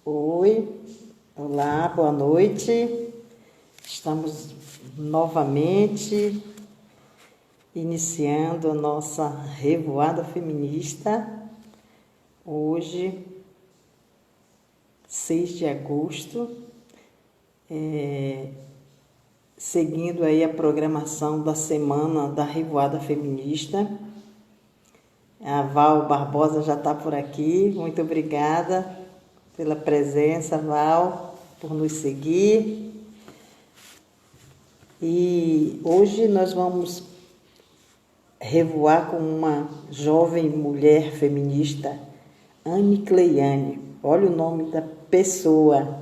Oi, olá, boa noite. Estamos novamente iniciando a nossa revoada feminista. Hoje, 6 de agosto, seguindo aí a programação da semana da revoada feminista. A Val Barbosa já está por aqui. Muito obrigada pela presença, Val, por nos seguir. E hoje nós vamos revoar com uma jovem mulher feminista, Anne Cleiane. Olha o nome da pessoa.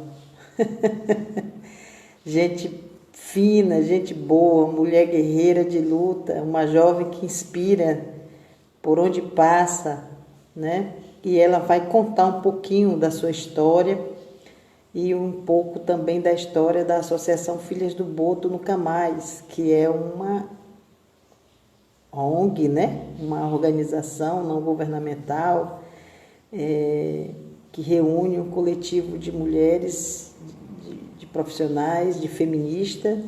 Gente fina, gente boa, mulher guerreira de luta, uma jovem que inspira por onde passa, né? E ela vai contar um pouquinho da sua história e um pouco também da história da Associação Filhas do Boto Nunca Mais, que é uma ONG, né? Uma organização não governamental que reúne um coletivo de mulheres, de profissionais, de feministas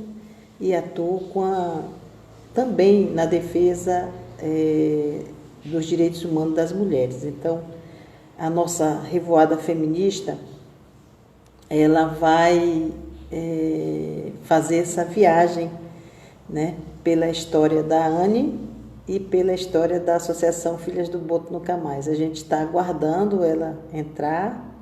e atua também na defesa dos direitos humanos das mulheres. Então, a nossa revoada feminista, ela vai fazer essa viagem, né, pela história da Anne e pela história da Associação Filhas do Boto Nunca Mais. A gente está aguardando ela entrar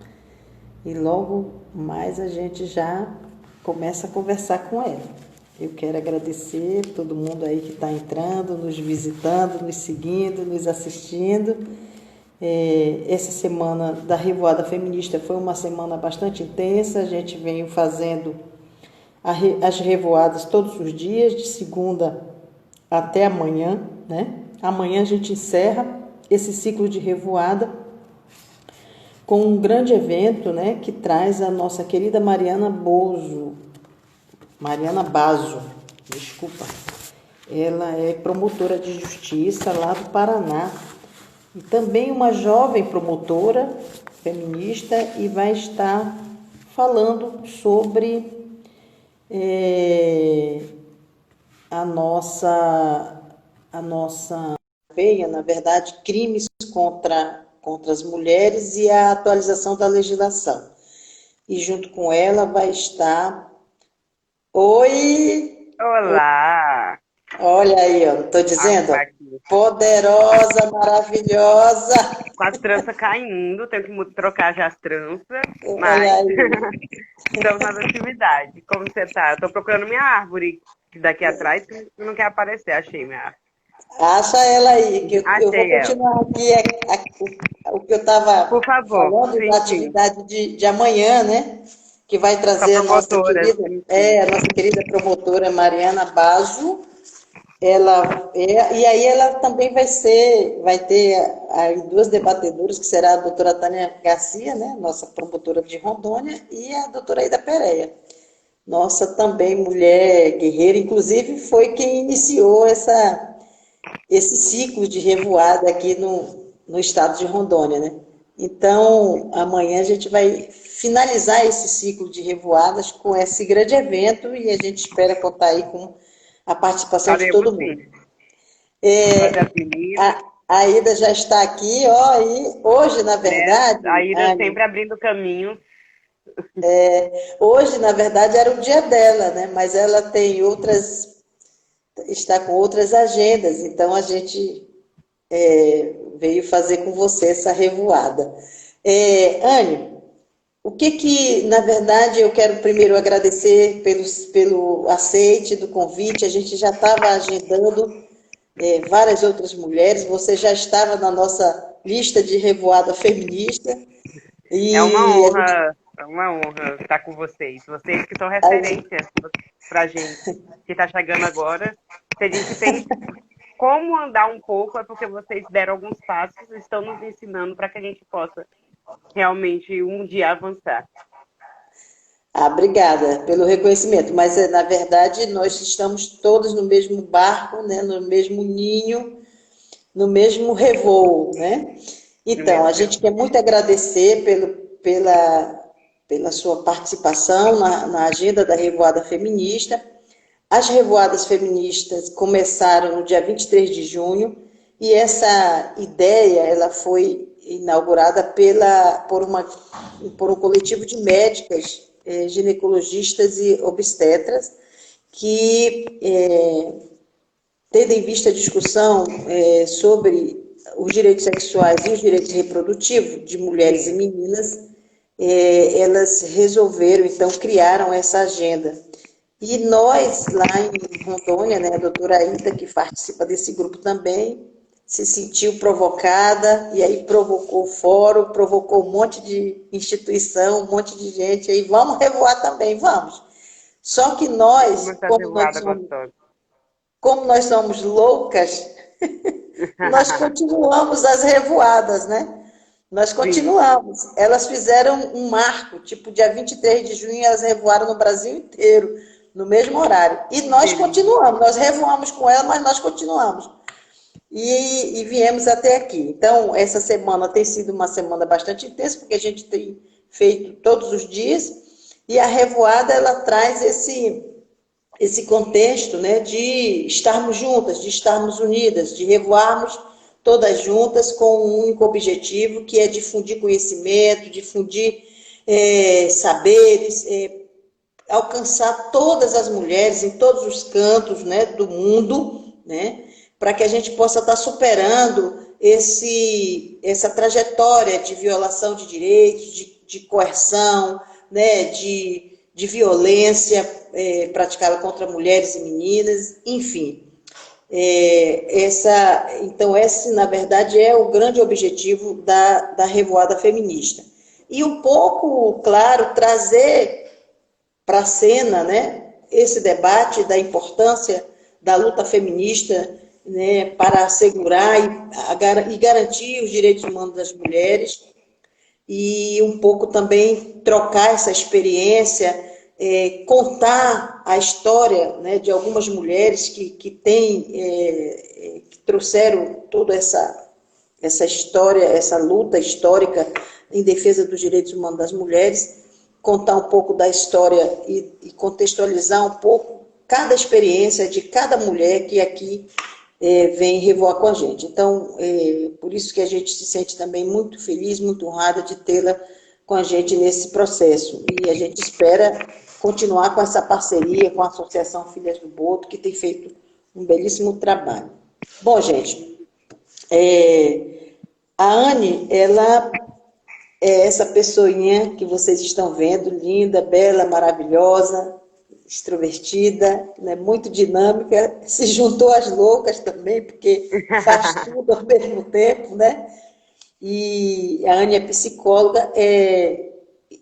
e logo mais a gente já começa a conversar com ela. Eu quero agradecer todo mundo aí que está entrando, nos visitando, nos seguindo, nos assistindo. Essa semana da Revoada Feminista foi uma semana bastante intensa. A gente veio fazendo as revoadas todos os dias, de segunda até amanhã, né? Amanhã a gente encerra esse ciclo de revoada com um grande evento, né, que traz a nossa querida Mariana Basso, desculpa. Ela é promotora de justiça lá do Paraná e também uma jovem promotora feminista e vai estar falando sobre a nossa na verdade, crimes contra as mulheres e a atualização da legislação. E junto com ela vai estar... Oi! Olá! Olha aí, ó, estou dizendo, Aqui. poderosa, maravilhosa. Com as tranças caindo, tenho que trocar já as tranças, Olha mas aí. estamos nas atividades. Como você tá? Estou procurando minha árvore daqui atrás, que não quer aparecer. Achei minha árvore. Acha ela aí, que eu vou Achei ela. continuar aqui o que eu estava Por favor, falando da sim, sim. atividade de amanhã, né? Que vai Com a trazer promotora, sim, sim. a nossa querida promotora Mariana Basso. E aí ela também vai ter aí duas debatedoras, que será a doutora Tânia Garcia, né? Nossa promotora de Rondônia, e a doutora Ida Pereira. Nossa, também mulher guerreira, inclusive foi quem iniciou esse ciclo de revoada aqui no estado de Rondônia, né? Então, amanhã a gente vai finalizar esse ciclo de revoadas com esse grande evento e a gente espera contar aí com a participação de Faremos todo sim. mundo. Fazer as meninas, A Ida já está aqui, ó, e hoje, na né? verdade, A Ida Anne, sempre abrindo caminho. hoje, na verdade, era o dia dela, né? Mas ela tem está com outras agendas, então a gente veio fazer com você essa revoada. Anne, na verdade, eu quero primeiro agradecer pelo aceite do convite. A gente já estava agendando várias outras mulheres, você já estava na nossa lista de revoada feminista, e É uma honra estar com vocês. Vocês que são referências pra gente que está chegando agora. Se a gente tem como andar um pouco, é porque vocês deram alguns passos e estão nos ensinando para que a gente possa realmente um dia avançar. obrigada pelo reconhecimento, mas na verdade nós estamos todos no mesmo barco, né, no mesmo ninho, no mesmo revoo, né? No Então, a mesmo gente tempo. quer muito agradecer pela sua participação na agenda da Revoada Feminista. As Revoadas Feministas começaram no dia 23 de junho e essa ideia ela foi inaugurada por um coletivo de médicas, ginecologistas e obstetras que, tendo em vista a discussão sobre os direitos sexuais e os direitos reprodutivos de mulheres e meninas, elas resolveram, então, criaram essa agenda. E nós, lá em Rondônia, né, a doutora Aida, que participa desse grupo também, se sentiu provocada, e aí provocou o fórum, provocou um monte de instituição, um monte de gente, aí vamos revoar também, vamos. Só que nós, como nós somos loucas, nós continuamos as revoadas, né? Nós continuamos. Sim. Elas fizeram um marco, tipo, dia 23 de junho, elas revoaram no Brasil inteiro, no mesmo horário. E nós continuamos, nós revoamos com ela, mas nós continuamos. E viemos até aqui. Então, essa semana tem sido uma semana bastante intensa, porque a gente tem feito todos os dias, e a revoada, ela traz esse contexto, né, de estarmos juntas, de estarmos unidas, de revoarmos todas juntas com um único objetivo, que é difundir conhecimento, difundir saberes, alcançar todas as mulheres em todos os cantos, né, do mundo, né, para que a gente possa estar superando essa trajetória de violação de direitos, de coerção, né, de violência praticada contra mulheres e meninas, enfim. Então, esse, na verdade, é o grande objetivo da Revoada Feminista. E um pouco, claro, trazer para a cena, né, esse debate da importância da luta feminista, né, para assegurar e garantir os direitos humanos das mulheres, e um pouco também trocar essa experiência, contar a história, né, de algumas mulheres que trouxeram toda essa história, essa luta histórica em defesa dos direitos humanos das mulheres, contar um pouco da história e contextualizar um pouco cada experiência de cada mulher que aqui vem revoar com a gente. Então, por isso que a gente se sente também muito feliz, muito honrada de tê-la com a gente nesse processo. E a gente espera continuar com essa parceria com a Associação Filhas do Boto, que tem feito um belíssimo trabalho. Bom, gente, a Anne, ela é essa pessoinha que vocês estão vendo, linda, bela, maravilhosa, extrovertida, né, muito dinâmica, se juntou às loucas também, porque faz tudo ao mesmo tempo, né? E a Anne é psicóloga,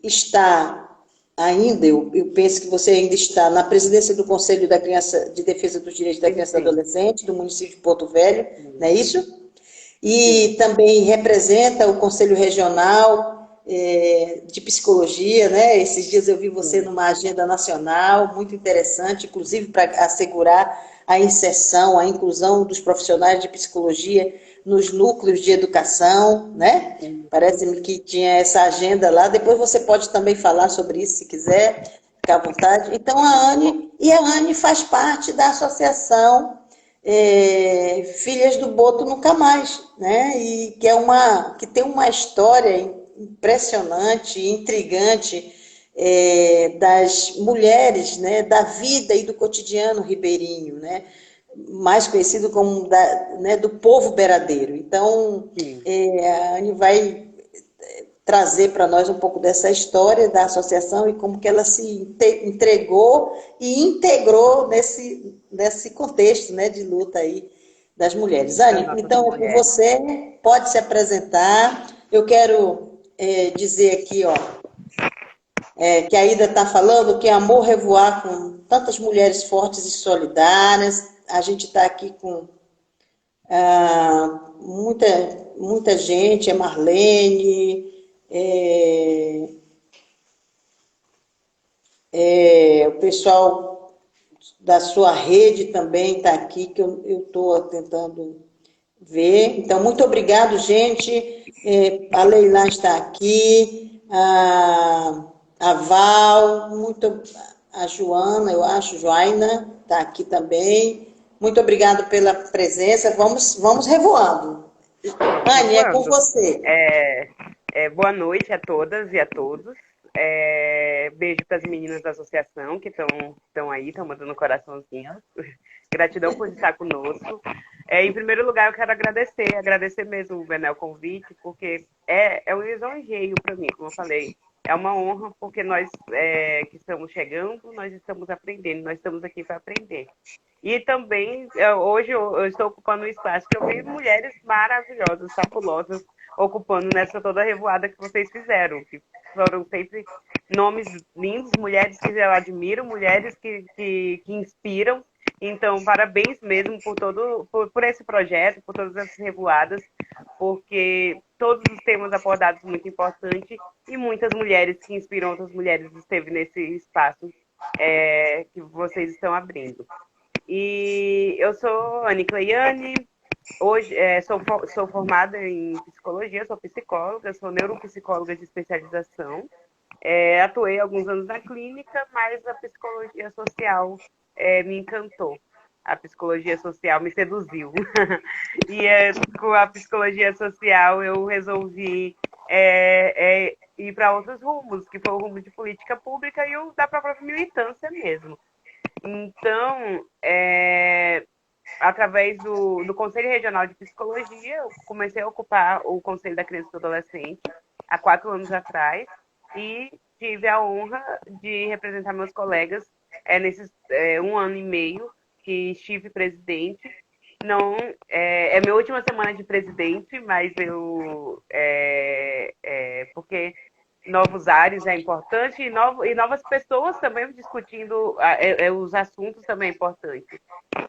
está ainda, eu penso que você ainda está na presidência do Conselho da Criança, de Defesa dos Direitos da Criança e do Adolescente, do município de Porto Velho, não é isso? E também representa o Conselho Regional de Psicologia, né? Esses dias eu vi você numa agenda nacional, muito interessante, inclusive para assegurar a inserção, a inclusão dos profissionais de psicologia nos núcleos de educação, né? Parece-me que tinha essa agenda lá, depois você pode também falar sobre isso, se quiser, ficar à vontade. Então, a Anne faz parte da associação Filhas do Boto Nunca Mais, né? E que tem uma história impressionante, intrigante, das mulheres, né, da vida e do cotidiano ribeirinho, né, mais conhecido como do povo beiradeiro. Então, a Anne vai trazer para nós um pouco dessa história da associação e como que ela se entregou e integrou nesse contexto, né, de luta aí das mulheres. Anne, então, você pode se apresentar. Eu quero dizer aqui, ó, que a Ida está falando que é amor revoar com tantas mulheres fortes e solidárias. A gente está aqui com muita gente, a Marlene, o pessoal da sua rede também está aqui, que eu estou tentando ver. Então, muito obrigado, gente. A Leila está aqui, A Val, muito, a Joana, eu acho, Joaina, está aqui também. Muito obrigada pela presença. Vamos revoando. Vamos Anne, é com revoando. você. Boa noite a todas e a todos. Beijo para as meninas da associação que estão aí, estão mandando coraçãozinho. Gratidão por estar conosco. Em primeiro lugar, eu quero agradecer mesmo, Benel, o convite, porque é um lisonjeio para mim, como eu falei. É uma honra, porque nós que estamos chegando, nós estamos aprendendo, nós estamos aqui para aprender. E também, hoje eu estou ocupando um espaço que eu vi mulheres maravilhosas, fabulosas, ocupando nessa toda a revoada que vocês fizeram, que foram sempre nomes lindos, mulheres que eu admiro, mulheres que inspiram. Então, parabéns mesmo por esse projeto, por todas essas revoadas, porque todos os temas abordados são muito importantes e muitas mulheres que inspiram outras mulheres esteve nesse espaço que vocês estão abrindo. E eu sou Anne Cleiane, hoje sou formada em psicologia, sou psicóloga, sou neuropsicóloga de especialização. Atuei alguns anos na clínica, mas a psicologia social me encantou. A psicologia social me seduziu. E com a psicologia social eu resolvi ir para outros rumos, que foi o rumo de política pública e o da própria militância mesmo. Então, através do Conselho Regional de Psicologia, eu comecei a ocupar o Conselho da Criança e do Adolescente há 4 anos atrás e tive a honra de representar meus colegas nesses 1 ano e meio que estive presidente. Não, é minha última semana de presidente, mas porque novos ares é importante e novas pessoas também discutindo os assuntos também é importante.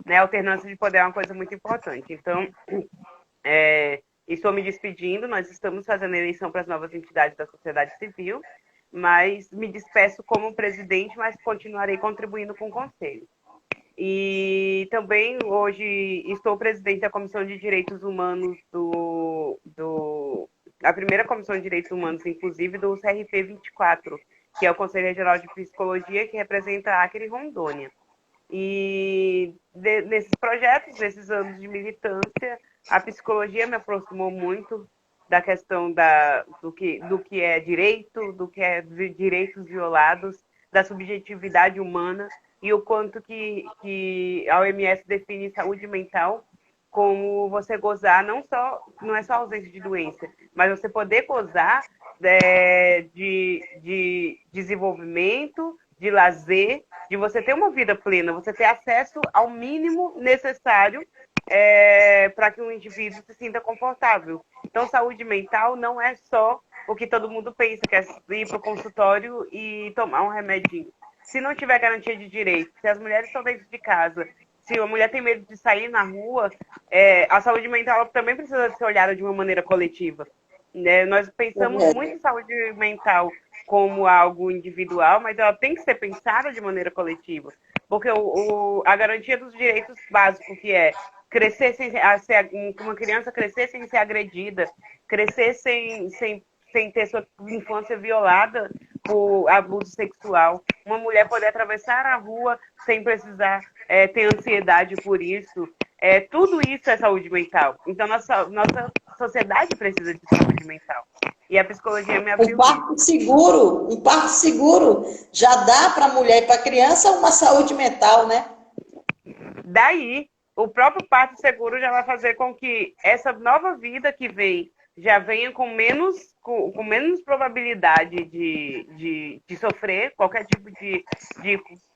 Né? A alternância de poder é uma coisa muito importante. Então, estou me despedindo, nós estamos fazendo a eleição para as novas entidades da sociedade civil, mas me despeço como presidente, mas continuarei contribuindo com o conselho. E também hoje estou presidente da Comissão de Direitos Humanos a primeira Comissão de Direitos Humanos, inclusive, do CRP 24, que é o Conselho Regional de Psicologia, que representa Acre e Rondônia. E nesses projetos, nesses anos de militância, a psicologia me aproximou muito da questão do que é direito, do que é direitos violados, da subjetividade humana e o quanto que a OMS define saúde mental como você gozar, não é só ausência de doença, mas você poder gozar de desenvolvimento, de lazer, de você ter uma vida plena, você ter acesso ao mínimo necessário para que um indivíduo se sinta confortável. Então, saúde mental não é só o que todo mundo pensa, que é ir para o consultório e tomar um remedinho. Se não tiver garantia de direito, se as mulheres estão dentro de casa, se a mulher tem medo de sair na rua, a saúde mental também precisa ser olhada de uma maneira coletiva. Nós pensamos muito em saúde mental como algo individual, mas ela tem que ser pensada de maneira coletiva. Porque a garantia dos direitos básicos, que é crescer uma criança crescer sem ser agredida, crescer sem ter sua infância violada por abuso sexual, uma mulher poder atravessar a rua sem precisar ter ansiedade por isso, tudo isso é saúde mental. Então, nossa sociedade precisa de saúde mental. E a psicologia me abriu Um parto seguro já dá para a mulher e para a criança uma saúde mental, né? Daí, o próprio parto seguro já vai fazer com que essa nova vida que vem já venha com menos probabilidade de sofrer qualquer tipo de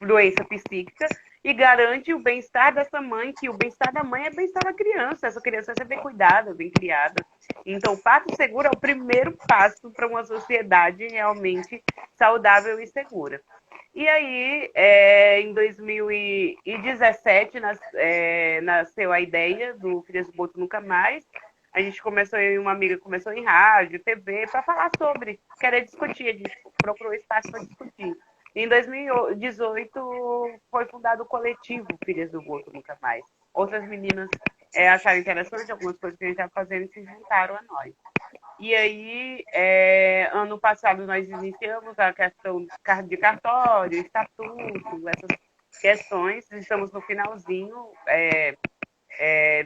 doença psíquica e garante o bem-estar dessa mãe, que o bem-estar da mãe é bem-estar da criança. Essa criança vai ser bem cuidada, bem criada. Então, o parto seguro é o primeiro passo para uma sociedade realmente saudável e segura. E aí, em 2017, nasceu a ideia do Filhas do Boto Nunca Mais. A gente começou, eu e uma amiga começou em rádio, TV, para falar sobre, querer discutir. A gente procurou espaço para discutir. Em 2018, foi fundado o coletivo Filhas do Boto Nunca Mais. Outras meninas acharam interessante algumas coisas que a gente estava fazendo e se juntaram a nós. E aí, ano passado, nós iniciamos a questão de cartório, estatuto, essas questões. Estamos no finalzinho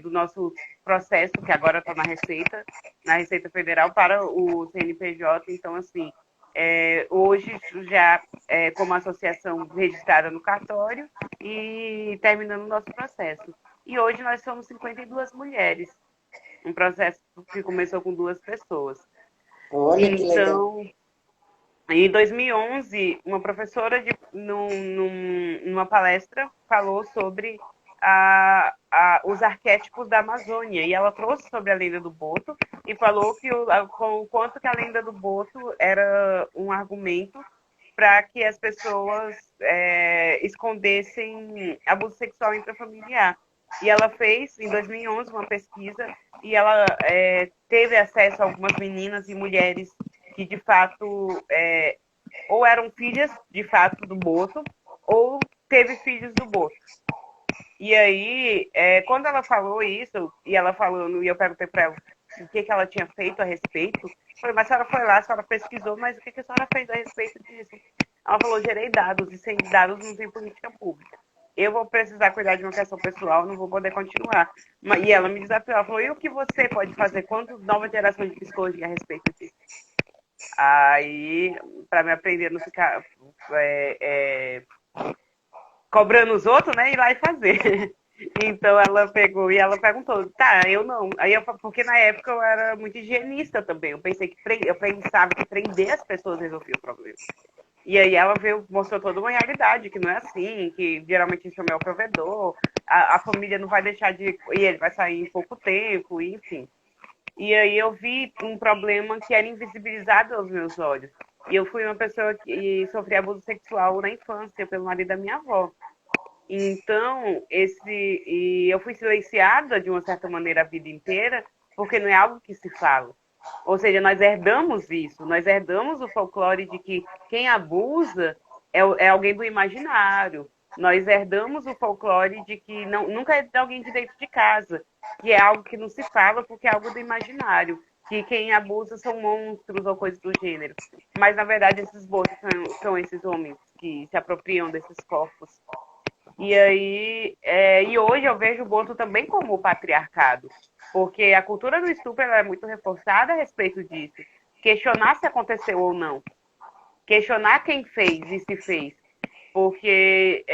do nosso processo, que agora está na Receita Federal para o CNPJ. Então, assim, hoje já como associação registrada no cartório e terminando o nosso processo. E hoje nós somos 52 mulheres, um processo que começou com 2 pessoas. Olha que legal. Então, em 2011, uma professora, numa palestra, falou sobre os arquétipos da Amazônia. E ela trouxe sobre a lenda do Boto e falou que o quanto que a lenda do Boto era um argumento para que as pessoas escondessem abuso sexual intrafamiliar. E ela fez, em 2011, uma pesquisa e ela teve acesso a algumas meninas e mulheres que, de fato, ou eram filhas, de fato, do Boto, ou teve filhos do Boto. E aí, quando ela falou isso, e ela falando, e eu perguntei para ela o que ela tinha feito a respeito, eu falei, mas a senhora foi lá, a senhora pesquisou, mas o que a senhora fez a respeito disso? Ela falou, gerei dados, e sem dados não tem política pública. Eu vou precisar cuidar de uma questão pessoal, não vou poder continuar. E ela me desafiou, ela falou, e o que você pode fazer? Quanto nova geração de psicologia a respeito disso? Aí, para me aprender a não ficar cobrando os outros, né, ir lá e fazer. Então ela pegou e ela perguntou, tá, eu não. Aí eu porque na época eu era muito higienista também. Eu pensava que prender as pessoas resolvia o problema. E aí ela mostrou toda uma realidade, que não é assim, que geralmente isso é o provedor, a família não vai deixar de. E ele vai sair em pouco tempo, enfim. E aí eu vi um problema que era invisibilizado aos meus olhos. E eu fui uma pessoa que sofria abuso sexual na infância pelo marido da minha avó. Então, eu fui silenciada de uma certa maneira a vida inteira, porque não é algo que se fala. Ou seja, nós herdamos isso, nós herdamos o folclore de que quem abusa é alguém do imaginário. Nós herdamos o folclore de que nunca é de alguém de dentro de casa, que é algo que não se fala porque é algo do imaginário, que quem abusa são monstros ou coisas do gênero. Mas, na verdade, esses botos são esses homens que se apropriam desses corpos. E aí, e hoje eu vejo o Boto também como o patriarcado, porque a cultura do estupro ela é muito reforçada a respeito disso. Questionar se aconteceu ou não. Questionar quem fez e se fez. Porque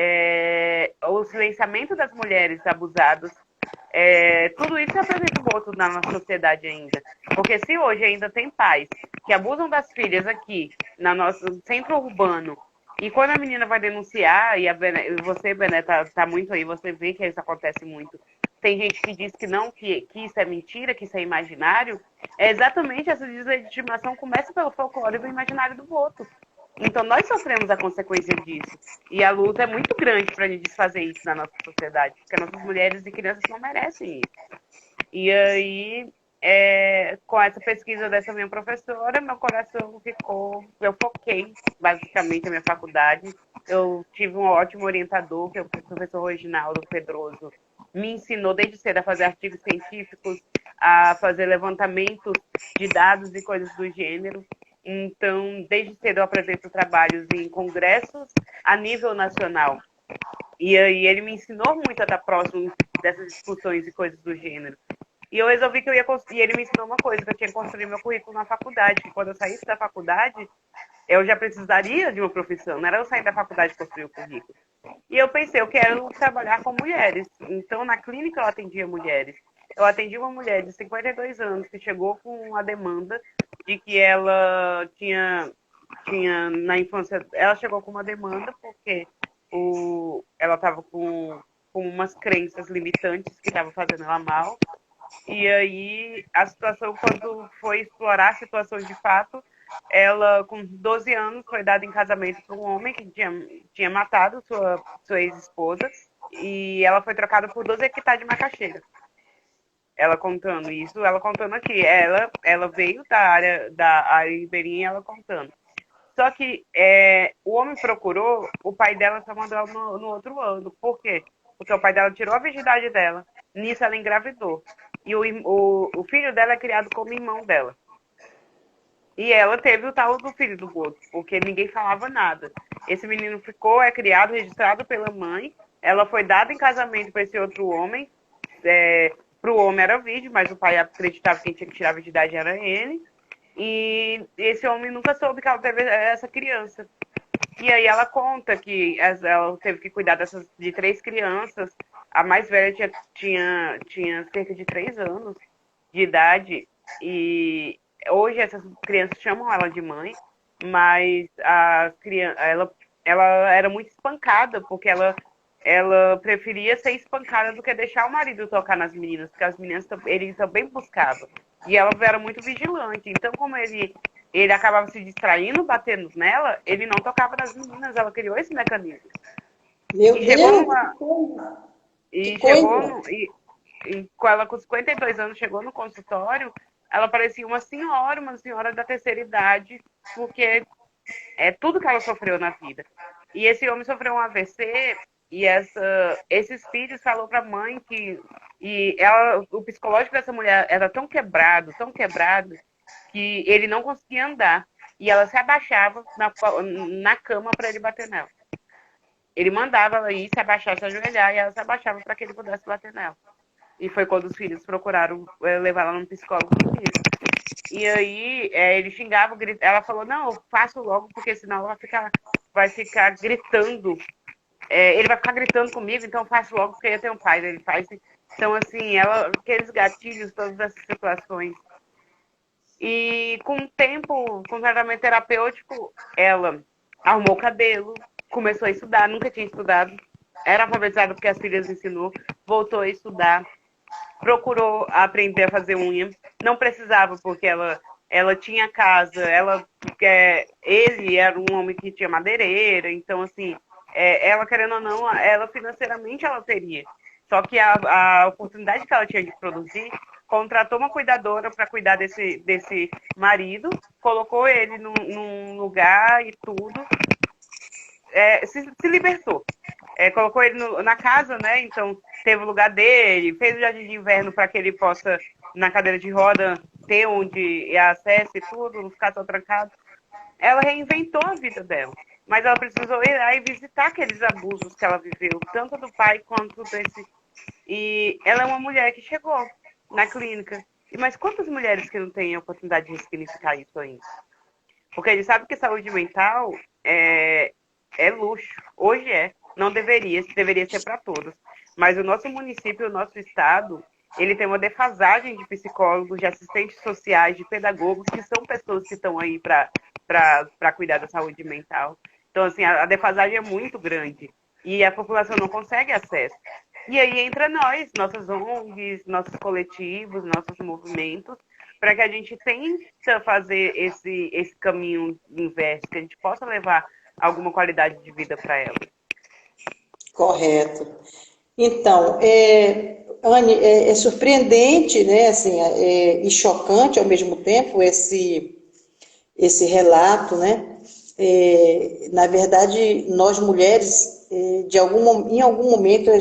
o silenciamento das mulheres abusadas, tudo isso representa o Boto na nossa sociedade ainda. Porque se hoje ainda tem pais que abusam das filhas aqui, no nosso centro urbano, e quando a menina vai denunciar, e você, Bené, tá muito aí, você vê que isso acontece muito. Tem gente que diz que não, que isso é mentira, que isso é imaginário. É exatamente essa deslegitimação começa pelo folclore do imaginário do Boto. Então nós sofremos a consequência disso. E a luta é muito grande para a gente desfazer isso na nossa sociedade, porque nossas mulheres e crianças não merecem isso. E aí, com essa pesquisa dessa minha professora, meu coração ficou. Eu foquei basicamente a minha faculdade. Eu tive um ótimo orientador, que é o professor Reginaldo Pedroso. Me ensinou desde cedo a fazer artigos científicos, a fazer levantamentos de dados e coisas do gênero. Então, desde cedo eu apresento trabalhos em congressos a nível nacional. E aí ele me ensinou muito a estar próximo dessas discussões e coisas do gênero. E eu resolvi que eu ia construir. E ele me ensinou uma coisa, que eu tinha que construir meu currículo na faculdade. Que quando eu saísse da faculdade, eu já precisaria de uma profissão. Não era eu sair da faculdade e construir o currículo. E eu pensei, eu quero trabalhar com mulheres. Então, na clínica, eu atendia mulheres. Eu atendi uma mulher de 52 anos que chegou com a demanda de que ela tinha na infância, ela chegou com uma demanda porque ela estava com umas crenças limitantes que estavam fazendo ela mal. E aí, a situação, quando foi explorar a situação de fato, ela, com 12 anos, foi dada em casamento para um homem que tinha matado sua ex-esposa, e ela foi trocada por 12 hectares de macaxeira. Ela contando isso, ela contando aqui. Ela veio da área ribeirinha, ela contando. Só que o homem procurou, o pai dela só mandou ela no outro ano. Por quê? Porque o pai dela tirou a virgindade dela. Nisso ela engravidou. E o filho dela é criado como irmão dela. E ela teve o tal do filho do Boto, porque ninguém falava nada. Esse menino ficou, é criado, registrado pela mãe. Ela foi dada em casamento para esse outro homem. Para o homem era virgem, mas o pai acreditava que quem tinha que tirar a virgindade era ele. E esse homem nunca soube que ela teve essa criança. E aí ela conta que ela teve que cuidar de 3 crianças. A mais velha tinha cerca de 3 anos de idade. E hoje essas crianças chamam ela de mãe, mas ela era muito espancada, porque ela preferia ser espancada do que deixar o marido tocar nas meninas, porque as meninas ele também buscava. E ela era muito vigilante. Então, como ele acabava se distraindo, batendo nela, ele não tocava nas meninas, ela criou esse mecanismo. Meu E chegou Deus, numa. que E chegou coisa! no. E ela, com 52 anos, chegou no consultório, ela parecia uma senhora da terceira idade, porque é tudo que ela sofreu na vida. E esse homem sofreu um AVC e esses filhos falou para a mãe que o psicológico dessa mulher era tão quebrado, que ele não conseguia andar. E ela se abaixava na cama para ele bater nela. Ele mandava ela ir se abaixar, se ajoelhar, e ela se abaixava para que ele pudesse bater nela. E foi quando os filhos procuraram levar ela num psicólogo por isso. E aí ele xingava, ela falou, não, eu faço logo, porque senão ela vai ficar gritando. Ele vai ficar gritando comigo, então eu faço logo, porque eu tenho pai, ele faz. Então, assim, aqueles gatilhos, todas essas situações. E com o tempo, com o tratamento terapêutico, ela arrumou o cabelo, começou a estudar, nunca tinha estudado, era alfabetizada porque as filhas ensinou, voltou a estudar, procurou aprender a fazer unha, não precisava porque ela tinha casa, ele era um homem que tinha madeireira, então assim, ela querendo ou não, ela financeiramente ela teria. Só que a oportunidade que ela tinha de produzir, contratou uma cuidadora para cuidar desse marido, colocou ele num lugar e tudo, se libertou. Colocou ele na casa, né? Então teve o lugar dele, fez o jardim de inverno para que ele possa, na cadeira de roda, ter onde acesso e tudo, não ficar tão trancado. Ela reinventou a vida dela, mas ela precisou ir lá e visitar aqueles abusos que ela viveu, tanto do pai quanto desse. E ela é uma mulher que chegou na clínica. Mas quantas mulheres que não têm a oportunidade de ressignificar isso ainda? Porque ele sabe que saúde mental é luxo. Hoje não deveria ser para todos. Mas o nosso município, o nosso estado, ele tem uma defasagem de psicólogos, de assistentes sociais, de pedagogos, que são pessoas que estão aí para cuidar da saúde mental. Então, assim, a defasagem é muito grande. E a população não consegue acesso. E aí entra nossas ONGs, nossos coletivos, nossos movimentos, para que a gente tenta fazer esse caminho inverso, que a gente possa levar alguma qualidade de vida para ela. Correto. Então, Anne, é surpreendente, né, assim, e chocante ao mesmo tempo esse relato, né? Na verdade, nós mulheres, em algum momento para a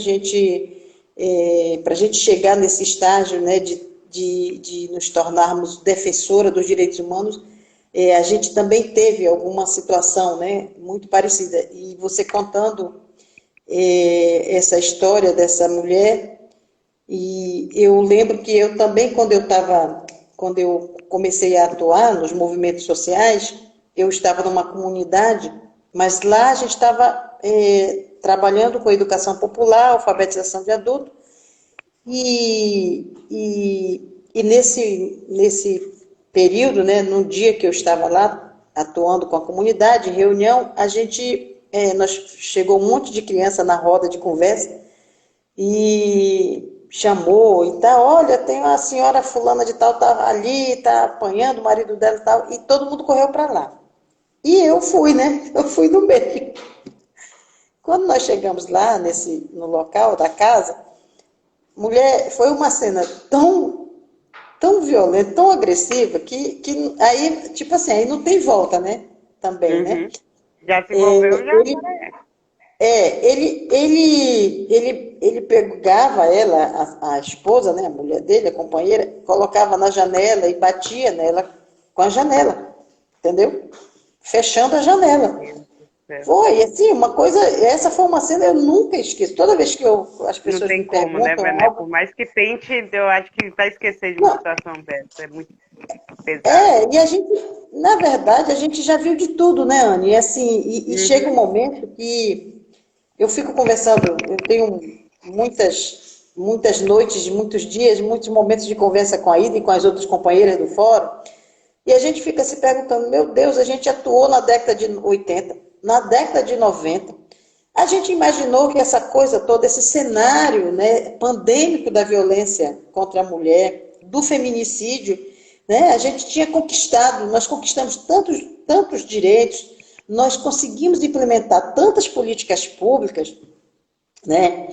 gente chegar nesse estágio, né, de nos tornarmos defensora dos direitos humanos, a gente também teve alguma situação, né, muito parecida. E você contando essa história dessa mulher, e eu lembro que eu também, quando eu comecei a atuar nos movimentos sociais, eu estava numa comunidade, mas lá a gente estava trabalhando com educação popular, alfabetização de adulto, e nesse período, né, no dia que eu estava lá atuando com a comunidade, em reunião, nós chegou um monte de criança na roda de conversa e chamou e tal, olha, tem uma senhora fulana de tal, tá ali, tá apanhando o marido dela e tal, e todo mundo correu para lá. E eu fui, né? Eu fui no meio. Quando nós chegamos lá, no local da casa, mulher, foi uma cena tão violenta, tão agressiva, que aí, tipo assim, aí não tem volta, né? Também, né? Já se envolveu, já Ele, ele pegava ela, a esposa, né, a mulher dele, a companheira, colocava na janela e batia nela com a janela. entendeu? Fechando a janela. Foi, assim, uma coisa, essa foi uma cena eu nunca esqueço. Toda vez que as Não pessoas tem me como, né, perguntam Vané? Por algo, mais que tente, eu acho que vai esquecer de uma não, situação dessa. É muito pesado. e a gente, na verdade, a gente já viu de tudo, né, Anne? E assim, e chega um Uhum. momento que eu fico conversando, eu tenho muitas noites, muitos dias, muitos momentos de conversa com a Ida e com as outras companheiras do fórum, e a gente fica se perguntando, meu Deus, a gente atuou na década de 80, na década de 90, a gente imaginou que essa coisa toda, esse cenário, né, pandêmico da violência contra a mulher, do feminicídio, né, a gente tinha conquistado, nós conquistamos tantos direitos, nós conseguimos implementar tantas políticas públicas, né?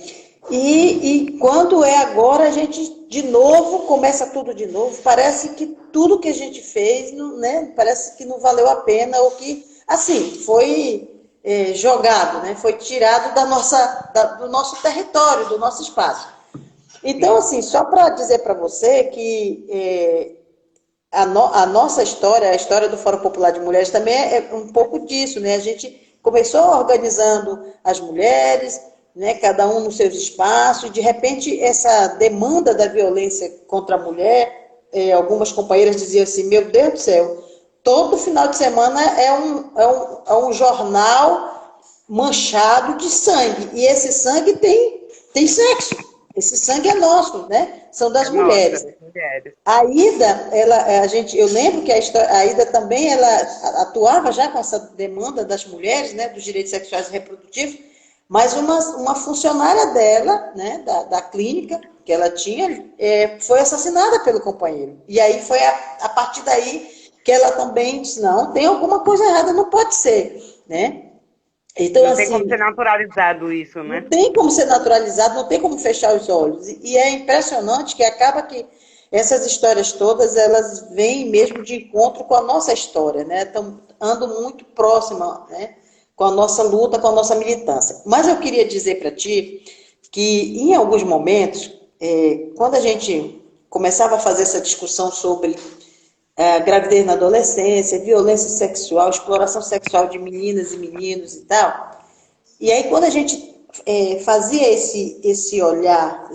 E quando é agora, a gente de novo começa tudo de novo. Parece que tudo que a gente fez, né? Parece que não valeu a pena, ou que, assim, foi jogado, né? Foi tirado do nosso território, do nosso espaço. Então, Sim. assim, só para dizer para você que a nossa história, a história do Fórum Popular de Mulheres também é um pouco disso, né? A gente começou organizando as mulheres, né? Cada um nos seus espaços, de repente essa demanda da violência contra a mulher, algumas companheiras diziam assim, meu Deus do céu, todo final de semana é um jornal manchado de sangue, e esse sangue tem sexo, esse sangue é nosso, né? São das Nossa, mulheres. mulheres. A Ida, eu lembro que a Ida também, ela atuava já com essa demanda das mulheres, né, dos direitos sexuais e reprodutivos, mas uma funcionária dela, né, da clínica que ela tinha, foi assassinada pelo companheiro. E aí foi a partir daí que ela também disse, não, tem alguma coisa errada, não pode ser, né? Então, Não tem como assim, ser naturalizado isso, não né? tem como ser naturalizado, não tem como fechar os olhos. E é impressionante que acaba que essas histórias todas, elas vêm mesmo de encontro com a nossa história, né? Andam muito próxima, né? Com a nossa luta, com a nossa militância. Mas eu queria dizer para ti que, em alguns momentos, quando a gente começava a fazer essa discussão sobre gravidez na adolescência, violência sexual, exploração sexual de meninas e meninos e tal, e aí, quando a gente fazia esse olhar,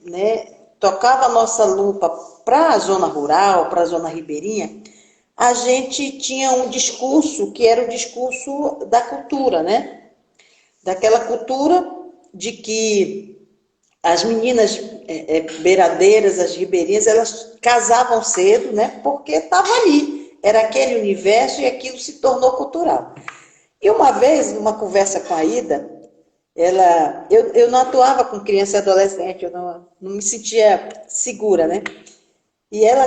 né, tocava a nossa lupa para a zona rural, para a zona ribeirinha, a gente tinha um discurso que era o discurso da cultura, né? Daquela cultura de que as meninas beiradeiras, as ribeirinhas, elas casavam cedo, né? Porque estava ali, era aquele universo e aquilo se tornou cultural. E uma vez, numa conversa com a Ida, eu não atuava com criança e adolescente, eu não me sentia segura, né? E ela,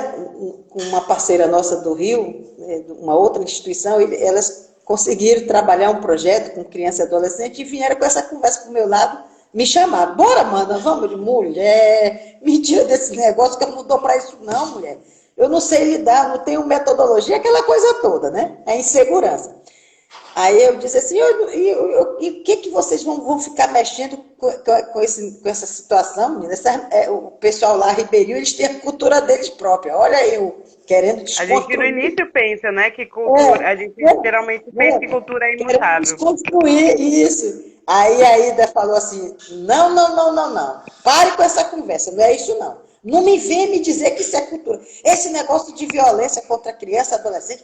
com uma parceira nossa do Rio, uma outra instituição, elas conseguiram trabalhar um projeto com criança e adolescente e vieram com essa conversa para o meu lado, me chamar. Bora, mana, vamos de mulher, me tira desse negócio que eu não dou para isso não, mulher. Eu não sei lidar, não tenho metodologia, aquela coisa toda, né? A insegurança. Aí eu disse assim, e o que vocês vão ficar mexendo com essa situação, menina? O pessoal lá, Ribeirinho, eles têm a cultura deles própria. Olha eu, querendo A gente no desconstruir. início pensa, né, que cultura, a gente É, geralmente pensa que né, cultura é querendo imutável. desconstruir isso. Aí a Ida falou assim, não, não, não, não, não. Pare com essa conversa, não é isso não. Não me venha me dizer que isso é cultura. Esse negócio de violência contra criança e adolescente.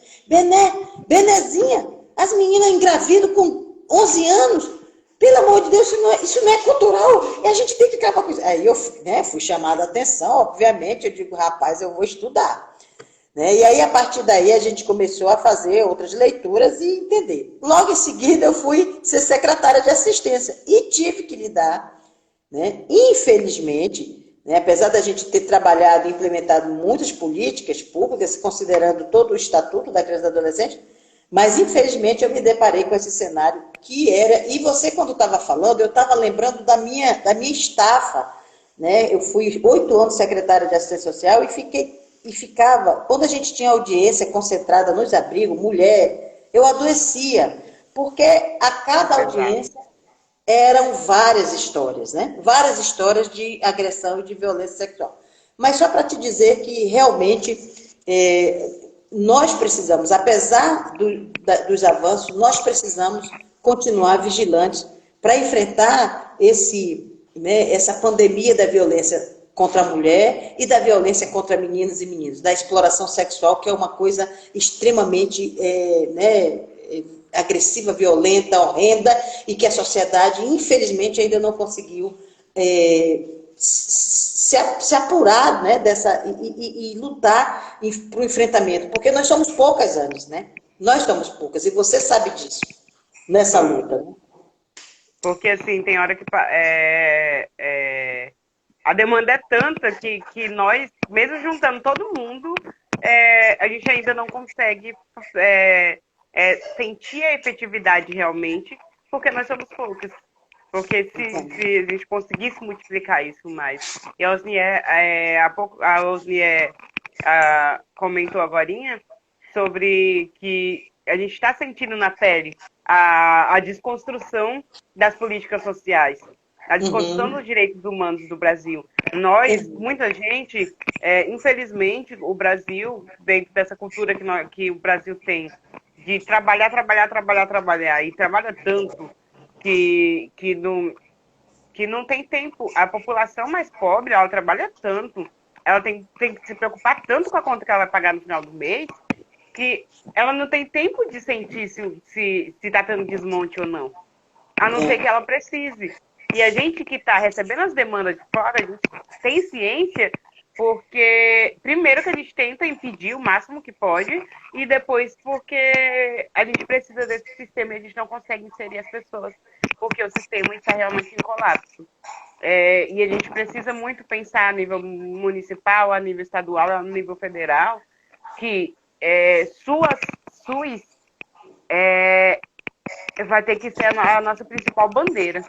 Benezinha, as meninas engravidam com 11 anos. Pelo amor de Deus, isso não é cultural. E a gente tem que acabar com isso. Aí eu, né, fui chamada a atenção, obviamente. Eu digo, rapaz, eu vou estudar. Né? E aí, a partir daí, a gente começou a fazer outras leituras e entender. Logo em seguida, eu fui ser secretária de assistência e tive que lidar, né? Infelizmente, né? Apesar da gente ter trabalhado e implementado muitas políticas públicas, considerando todo o estatuto da criança e do adolescente, mas infelizmente eu me deparei com esse cenário que era, e você quando estava falando, eu estava lembrando da minha estafa, né? Eu fui 8 anos secretária de assistência social e ficava, quando a gente tinha audiência concentrada nos abrigos, mulher, eu adoecia, porque a É cada pesado. audiência eram várias histórias, né? Várias histórias de agressão e de violência sexual. Mas só para te dizer que realmente nós precisamos, apesar dos avanços, nós precisamos continuar vigilantes para enfrentar essa pandemia da violência contra a mulher e da violência contra meninas e meninos, da exploração sexual, que é uma coisa extremamente agressiva, violenta, horrenda, e que a sociedade, infelizmente, ainda não conseguiu se apurar, né, e lutar para o enfrentamento, porque nós somos poucas, Anis, né? Nós somos poucas, e você sabe disso, nessa luta. Né? Porque, assim, tem hora que a demanda é tanta que nós, mesmo juntando todo mundo, a gente ainda não consegue sentir a efetividade realmente, porque nós somos poucas. Porque se a gente conseguisse multiplicar isso mais. E a Osnier comentou agorinha sobre que a gente está sentindo na pele a desconstrução das políticas sociais, a desconstrução dos direitos humanos do Brasil. Muita gente, infelizmente, o Brasil, dentro dessa cultura que o Brasil tem, de trabalhar, e trabalha tanto, que não tem tempo. A população mais pobre, ela trabalha tanto, ela tem que se preocupar tanto com a conta que ela vai pagar no final do mês, que ela não tem tempo de sentir se está tendo desmonte ou não. A não ser que ela precise. E a gente que está recebendo as demandas de fora, a gente tem ciência, porque primeiro que a gente tenta impedir o máximo que pode, e depois porque a gente precisa desse sistema e a gente não consegue inserir as pessoas, porque o sistema está realmente em colapso. E a gente precisa muito pensar a nível municipal, a nível estadual, a nível federal, que SUS vai ter que ser a nossa principal bandeira.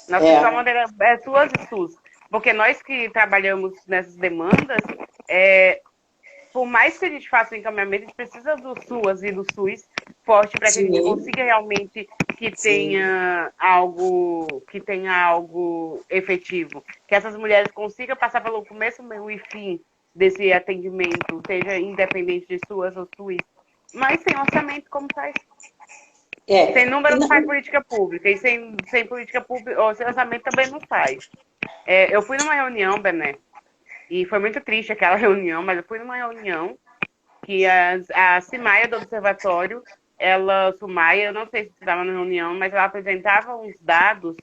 Nossa principal bandeira é SUS e SUS. Porque nós que trabalhamos nessas demandas, por mais que a gente faça o encaminhamento, a gente precisa do SUS e do SUS forte para que a gente consiga realmente que tenha algo efetivo. Que essas mulheres consigam passar pelo começo, meio e fim desse atendimento, seja independente de SUS ou SUS. Mas sem orçamento, como faz? Sem número não faz política pública. E sem política pública, ou sem orçamento também não faz. Eu fui numa reunião, Bené, e foi muito triste aquela reunião, mas eu fui numa reunião que a Simaia do Observatório, Sumaia, eu não sei se estava na reunião, mas ela apresentava uns dados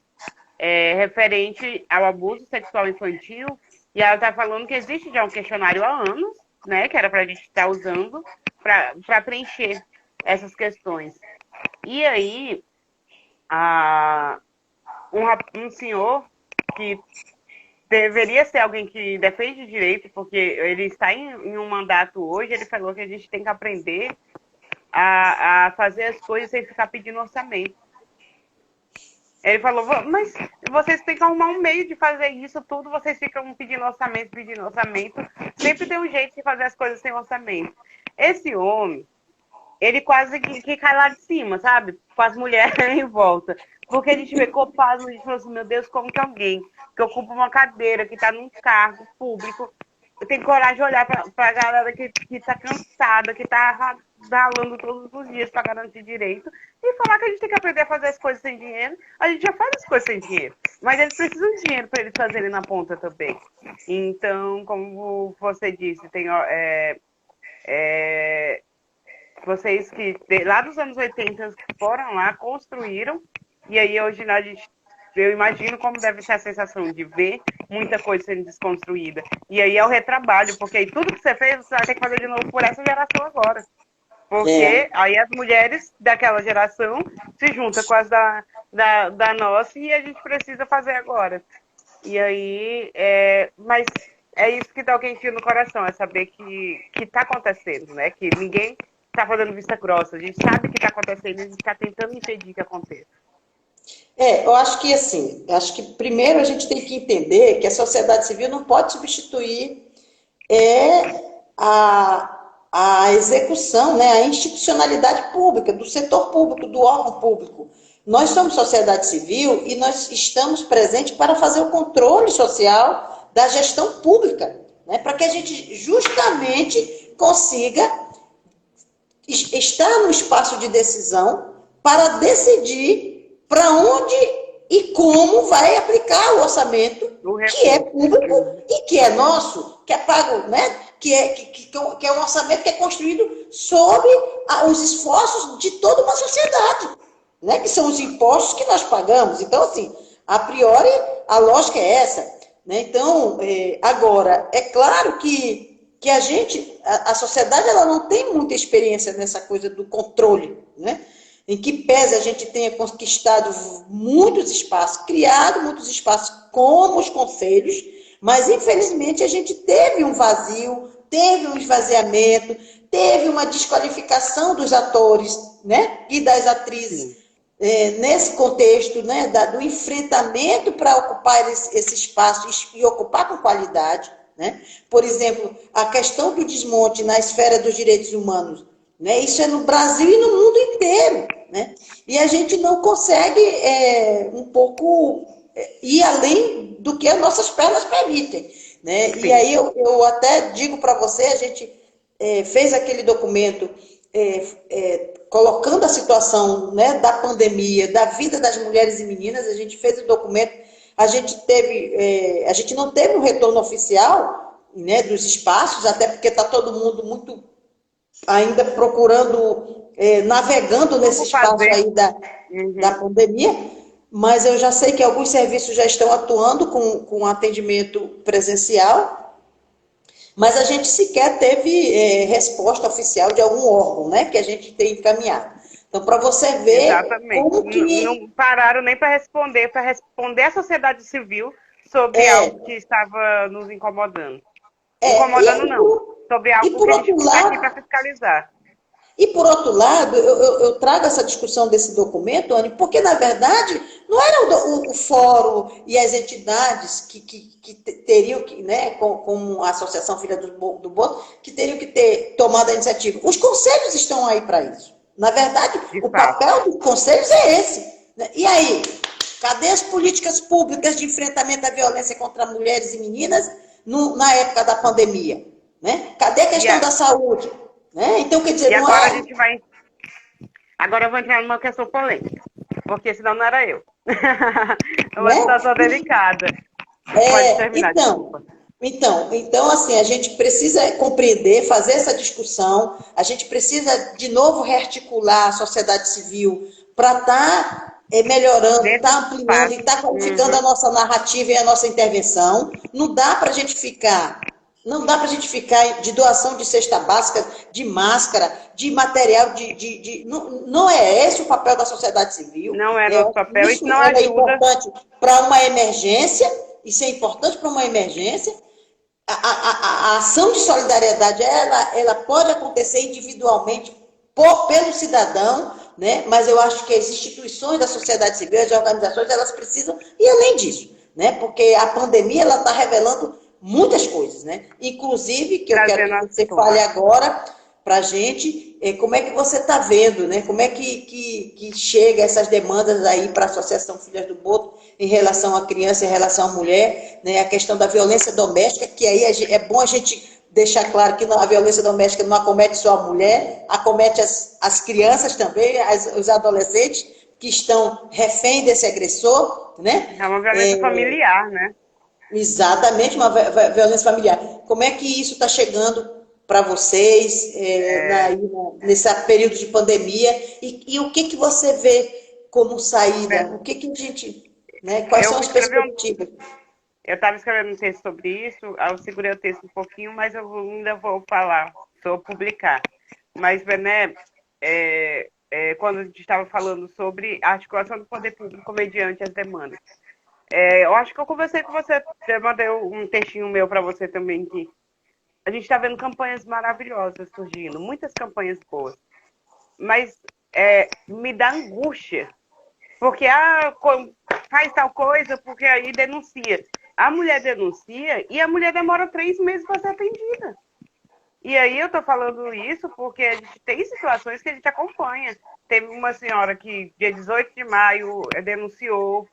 referente ao abuso sexual infantil, e ela está falando que existe já um questionário há anos, né, que era para a gente estar usando para preencher essas questões. E aí, um senhor que deveria ser alguém que defende direito, porque ele está em um mandato hoje, ele falou que a gente tem que aprender a fazer as coisas sem ficar pedindo orçamento. Ele falou, mas vocês têm que arrumar um meio de fazer isso tudo, vocês ficam pedindo orçamento. Sempre tem um jeito de fazer as coisas sem orçamento. Esse homem, ele quase que cai lá de cima, sabe? Com as mulheres em volta. Porque a gente vê copado, a gente falou assim, meu Deus, como que alguém que ocupa uma cadeira, que está num cargo público, tem coragem de olhar para a galera que está cansada, que está ralando todos os dias para garantir direito, e falar que a gente tem que aprender a fazer as coisas sem dinheiro. A gente já faz as coisas sem dinheiro, mas eles precisam de dinheiro para eles fazerem na ponta também. Então, como você disse, tem... vocês que lá dos anos 80 foram lá, construíram, e aí hoje eu imagino como deve ser a sensação de ver muita coisa sendo desconstruída. E aí é o retrabalho, porque aí tudo que você fez, você vai ter que fazer de novo por essa geração agora. Porque aí as mulheres daquela geração se juntam com as da nossa e a gente precisa fazer agora. E aí, mas é isso que dá o quentinho no coração, é saber que está acontecendo, né? Que ninguém está fazendo vista grossa. A gente sabe que está acontecendo e a gente está tentando impedir que aconteça. Eu acho que assim, primeiro a gente tem que entender que a sociedade civil não pode substituir a execução, né, a institucionalidade pública, do setor público, do órgão público. Nós somos sociedade civil e nós estamos presentes para fazer o controle social da gestão pública, né, para que a gente justamente consiga está no espaço de decisão para decidir para onde e como vai aplicar o orçamento que é público e que é nosso, que é pago, né? Que é um orçamento que é construído sob os esforços de toda uma sociedade, né? Que são os impostos que nós pagamos. Então, assim, a priori, a lógica é essa. Né? Então, agora, é claro que a sociedade, ela não tem muita experiência nessa coisa do controle, né? Em que pese a gente tenha conquistado muitos espaços, criado muitos espaços como os conselhos, mas infelizmente a gente teve um vazio, teve um esvaziamento, teve uma desqualificação dos atores, né? E das atrizes. Nesse contexto, né, do enfrentamento para ocupar esse espaço e ocupar com qualidade, né? Por exemplo, a questão do desmonte na esfera dos direitos humanos, né? Isso é no Brasil e no mundo inteiro, né? E a gente não consegue um pouco ir além do que as nossas pernas permitem, né? E aí eu até digo para você, a gente fez aquele documento colocando a situação, né, da pandemia, da vida das mulheres e meninas. A gente fez o documento, a gente não teve um retorno oficial, né, dos espaços, até porque está todo mundo muito ainda procurando, navegando nesse espaço aí da pandemia, mas eu já sei que alguns serviços já estão atuando com atendimento presencial, mas a gente sequer teve resposta oficial de algum órgão, né, que a gente tem encaminhado. Então, para você ver. Exatamente. Como que... Não pararam nem para responder à sociedade civil sobre algo que estava nos incomodando. Incomodando não, sobre algo que a gente está aqui para fiscalizar. E, por outro lado, eu trago essa discussão desse documento, Anny, porque, na verdade, não era o fórum e as entidades que teriam que, né, como a Associação Filha do Boto, que teriam que ter tomado a iniciativa. Os conselhos estão aí para isso. Na verdade, o papel dos conselhos é esse. Né? E aí, cadê as políticas públicas de enfrentamento à violência contra mulheres e meninas na época da pandemia? Né? Cadê a questão da saúde? Né? Então, quer dizer, agora a gente vai. Agora eu vou entrar numa questão polêmica, porque senão não era eu. É uma situação delicada. Pode terminar, desculpa. Então, assim, a gente precisa compreender, fazer essa discussão, a gente precisa, de novo, rearticular a sociedade civil para estar melhorando, estar ampliando e estar qualificando a nossa narrativa e a nossa intervenção. Não dá para a gente ficar de doação de cesta básica, de máscara, de material, não é esse o papel da sociedade civil. Não é nosso papel, isso não é ajuda. Importante para uma emergência, isso é importante para uma emergência. A ação de solidariedade, ela pode acontecer individualmente pelo cidadão, né? Mas eu acho que as instituições da sociedade civil, as organizações, elas precisam ir além disso, né? Porque a pandemia está revelando muitas coisas, né? Inclusive, que eu quero que você fale agora para a gente, como é que você está vendo, né? Como é que chega essas demandas aí para a Associação Filhas do Boto em relação à criança, em relação à mulher, né? A questão da violência doméstica, que aí é bom a gente deixar claro que a violência doméstica não acomete só a mulher, acomete as crianças também, os adolescentes que estão refém desse agressor, né? É uma violência familiar, né? Exatamente, uma violência familiar. Como é que isso está chegando para vocês nesse período de pandemia? E o que você vê como saída? O que a gente... Né, quais são as perspectivas? Eu estava escrevendo um texto sobre isso, eu segurei o texto um pouquinho, mas eu ainda vou falar, vou publicar. Mas, né, quando a gente estava falando sobre a articulação do poder público mediante as demandas, eu acho que eu conversei com você, eu mandei um textinho meu para você também, que a gente está vendo campanhas maravilhosas surgindo, muitas campanhas boas, mas me dá angústia, porque faz tal coisa, porque aí denuncia. A mulher denuncia e a mulher demora 3 meses para ser atendida. E aí eu estou falando isso porque a gente tem situações que a gente acompanha. Teve uma senhora que, dia 18 de maio, denunciou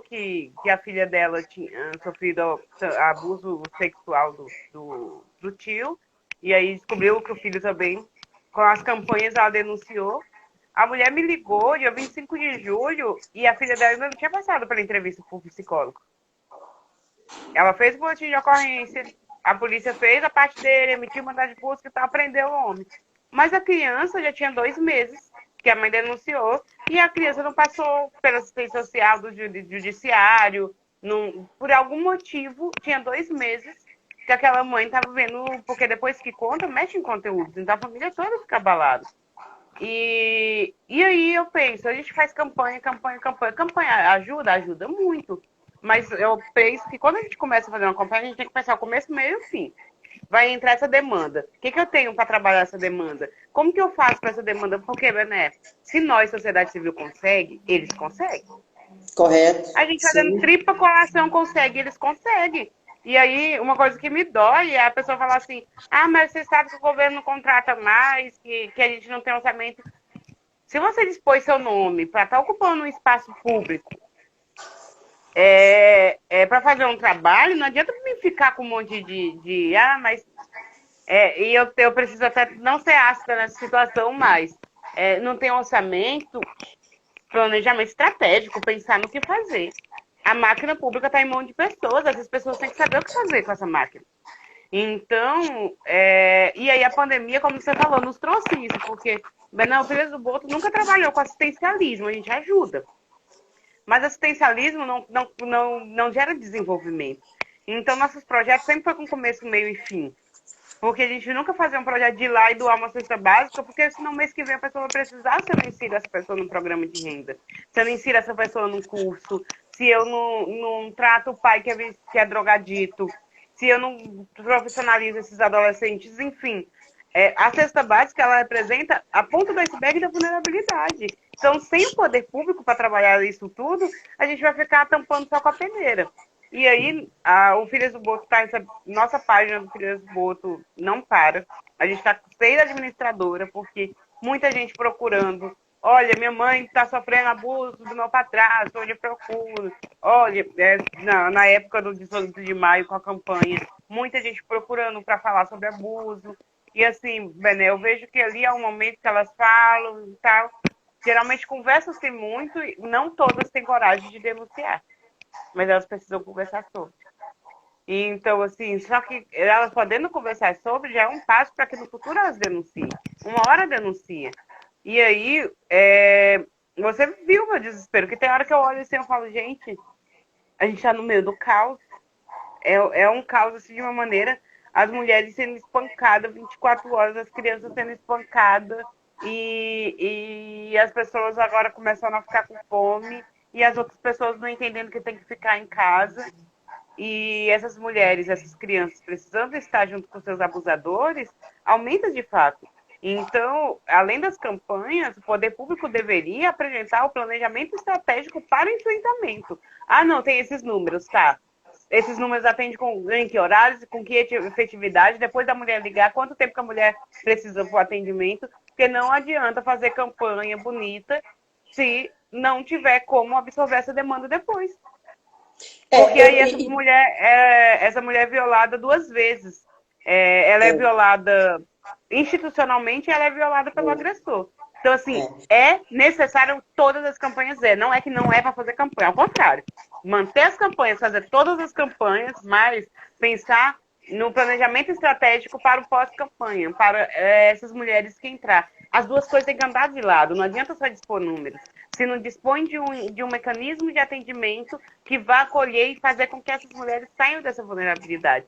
que a filha dela tinha sofrido abuso sexual do tio, e aí descobriu que o filho também, com as campanhas, ela denunciou. A mulher me ligou dia 25 de julho e a filha dela ainda não tinha passado pela entrevista com o psicólogo. Ela fez o boletim de ocorrência, a polícia fez a parte dele, emitiu mandado de busca e tal, prendeu o homem. Mas a criança já tinha 2 meses que a mãe denunciou e a criança não passou pela assistência social do judiciário, por algum motivo, tinha 2 meses que aquela mãe estava vendo, porque depois que conta, mexe em conteúdos, então a família toda fica abalada. E aí eu penso, a gente faz campanha. Campanha ajuda? Ajuda muito. Mas eu penso que quando a gente começa a fazer uma campanha, a gente tem que pensar o começo, meio e fim. Vai entrar essa demanda. O que eu tenho para trabalhar essa demanda? Como que eu faço para essa demanda? Porque, Bené, se nós, sociedade civil, consegue, eles conseguem. Correto. A gente fazendo tripa colação consegue, eles conseguem. E aí, uma coisa que me dói é a pessoa falar assim, mas você sabe que o governo não contrata mais, que a gente não tem orçamento. Se você dispôs seu nome para estar ocupando um espaço público para fazer um trabalho, não adianta me ficar com um monte mas... e eu preciso até não ser ácida nessa situação, mas não tem orçamento, planejamento estratégico, pensar no que fazer. A máquina pública está em mão de pessoas, essas pessoas têm que saber o que fazer com essa máquina. Então, e aí a pandemia, como você falou, nos trouxe isso, porque o Filhas do Boto nunca trabalhou com assistencialismo, a gente ajuda. Mas assistencialismo não gera desenvolvimento. Então, nossos projetos sempre foi com começo, meio e fim. Porque a gente nunca fazia um projeto de ir lá e doar uma cesta básica, porque senão mês que vem a pessoa vai precisar, se eu não insiro essa pessoa num programa de renda, se eu não insiro essa pessoa num curso, se eu não trato o pai que é drogadito, se eu não profissionalizo esses adolescentes, enfim. A cesta básica, ela representa a ponta do iceberg da vulnerabilidade. Então, sem o poder público para trabalhar isso tudo, a gente vai ficar tampando só com a peneira. E aí, o Filhas do Boto nossa página do Filhas do Boto não para. A gente está cheio de administradora, porque muita gente procurando. Olha, minha mãe está sofrendo abuso do meu padrasto, onde eu procuro. Olha, na época do 18 de maio, com a campanha, muita gente procurando para falar sobre abuso. E assim, Bené, eu vejo que ali é um momento que elas falam e tal. Geralmente conversam-se muito e não todas têm coragem de denunciar. Mas elas precisam conversar sobre. E, então, assim, só que elas podendo conversar sobre já é um passo para que no futuro elas denunciem. Uma hora denuncia. E aí, você viu meu desespero, que tem hora que eu olho assim e falo, gente, a gente está no meio do caos. É um caos, assim, de uma maneira, as mulheres sendo espancadas 24 horas, as crianças sendo espancadas, e as pessoas agora começando a ficar com fome, e as outras pessoas não entendendo que tem que ficar em casa. E essas mulheres, essas crianças precisando estar junto com seus abusadores, aumenta de fato. Então, além das campanhas, o poder público deveria apresentar o planejamento estratégico para o enfrentamento. Não, tem esses números, tá. Esses números atendem em que horários, com que efetividade, depois da mulher ligar, quanto tempo que a mulher precisa para o atendimento, porque não adianta fazer campanha bonita se não tiver como absorver essa demanda depois. Porque aí essa mulher é violada 2 vezes. Ela é violada institucionalmente e ela é violada pelo agressor. Então, assim, é necessário todas as campanhas. Não é que não é para fazer campanha, ao contrário. Manter as campanhas, fazer todas as campanhas, mas pensar no planejamento estratégico para o pós-campanha, para essas mulheres que entrar. As duas coisas têm que andar de lado, não adianta só dispor números. Se não dispõe de um mecanismo de atendimento que vá acolher e fazer com que essas mulheres saiam dessa vulnerabilidade.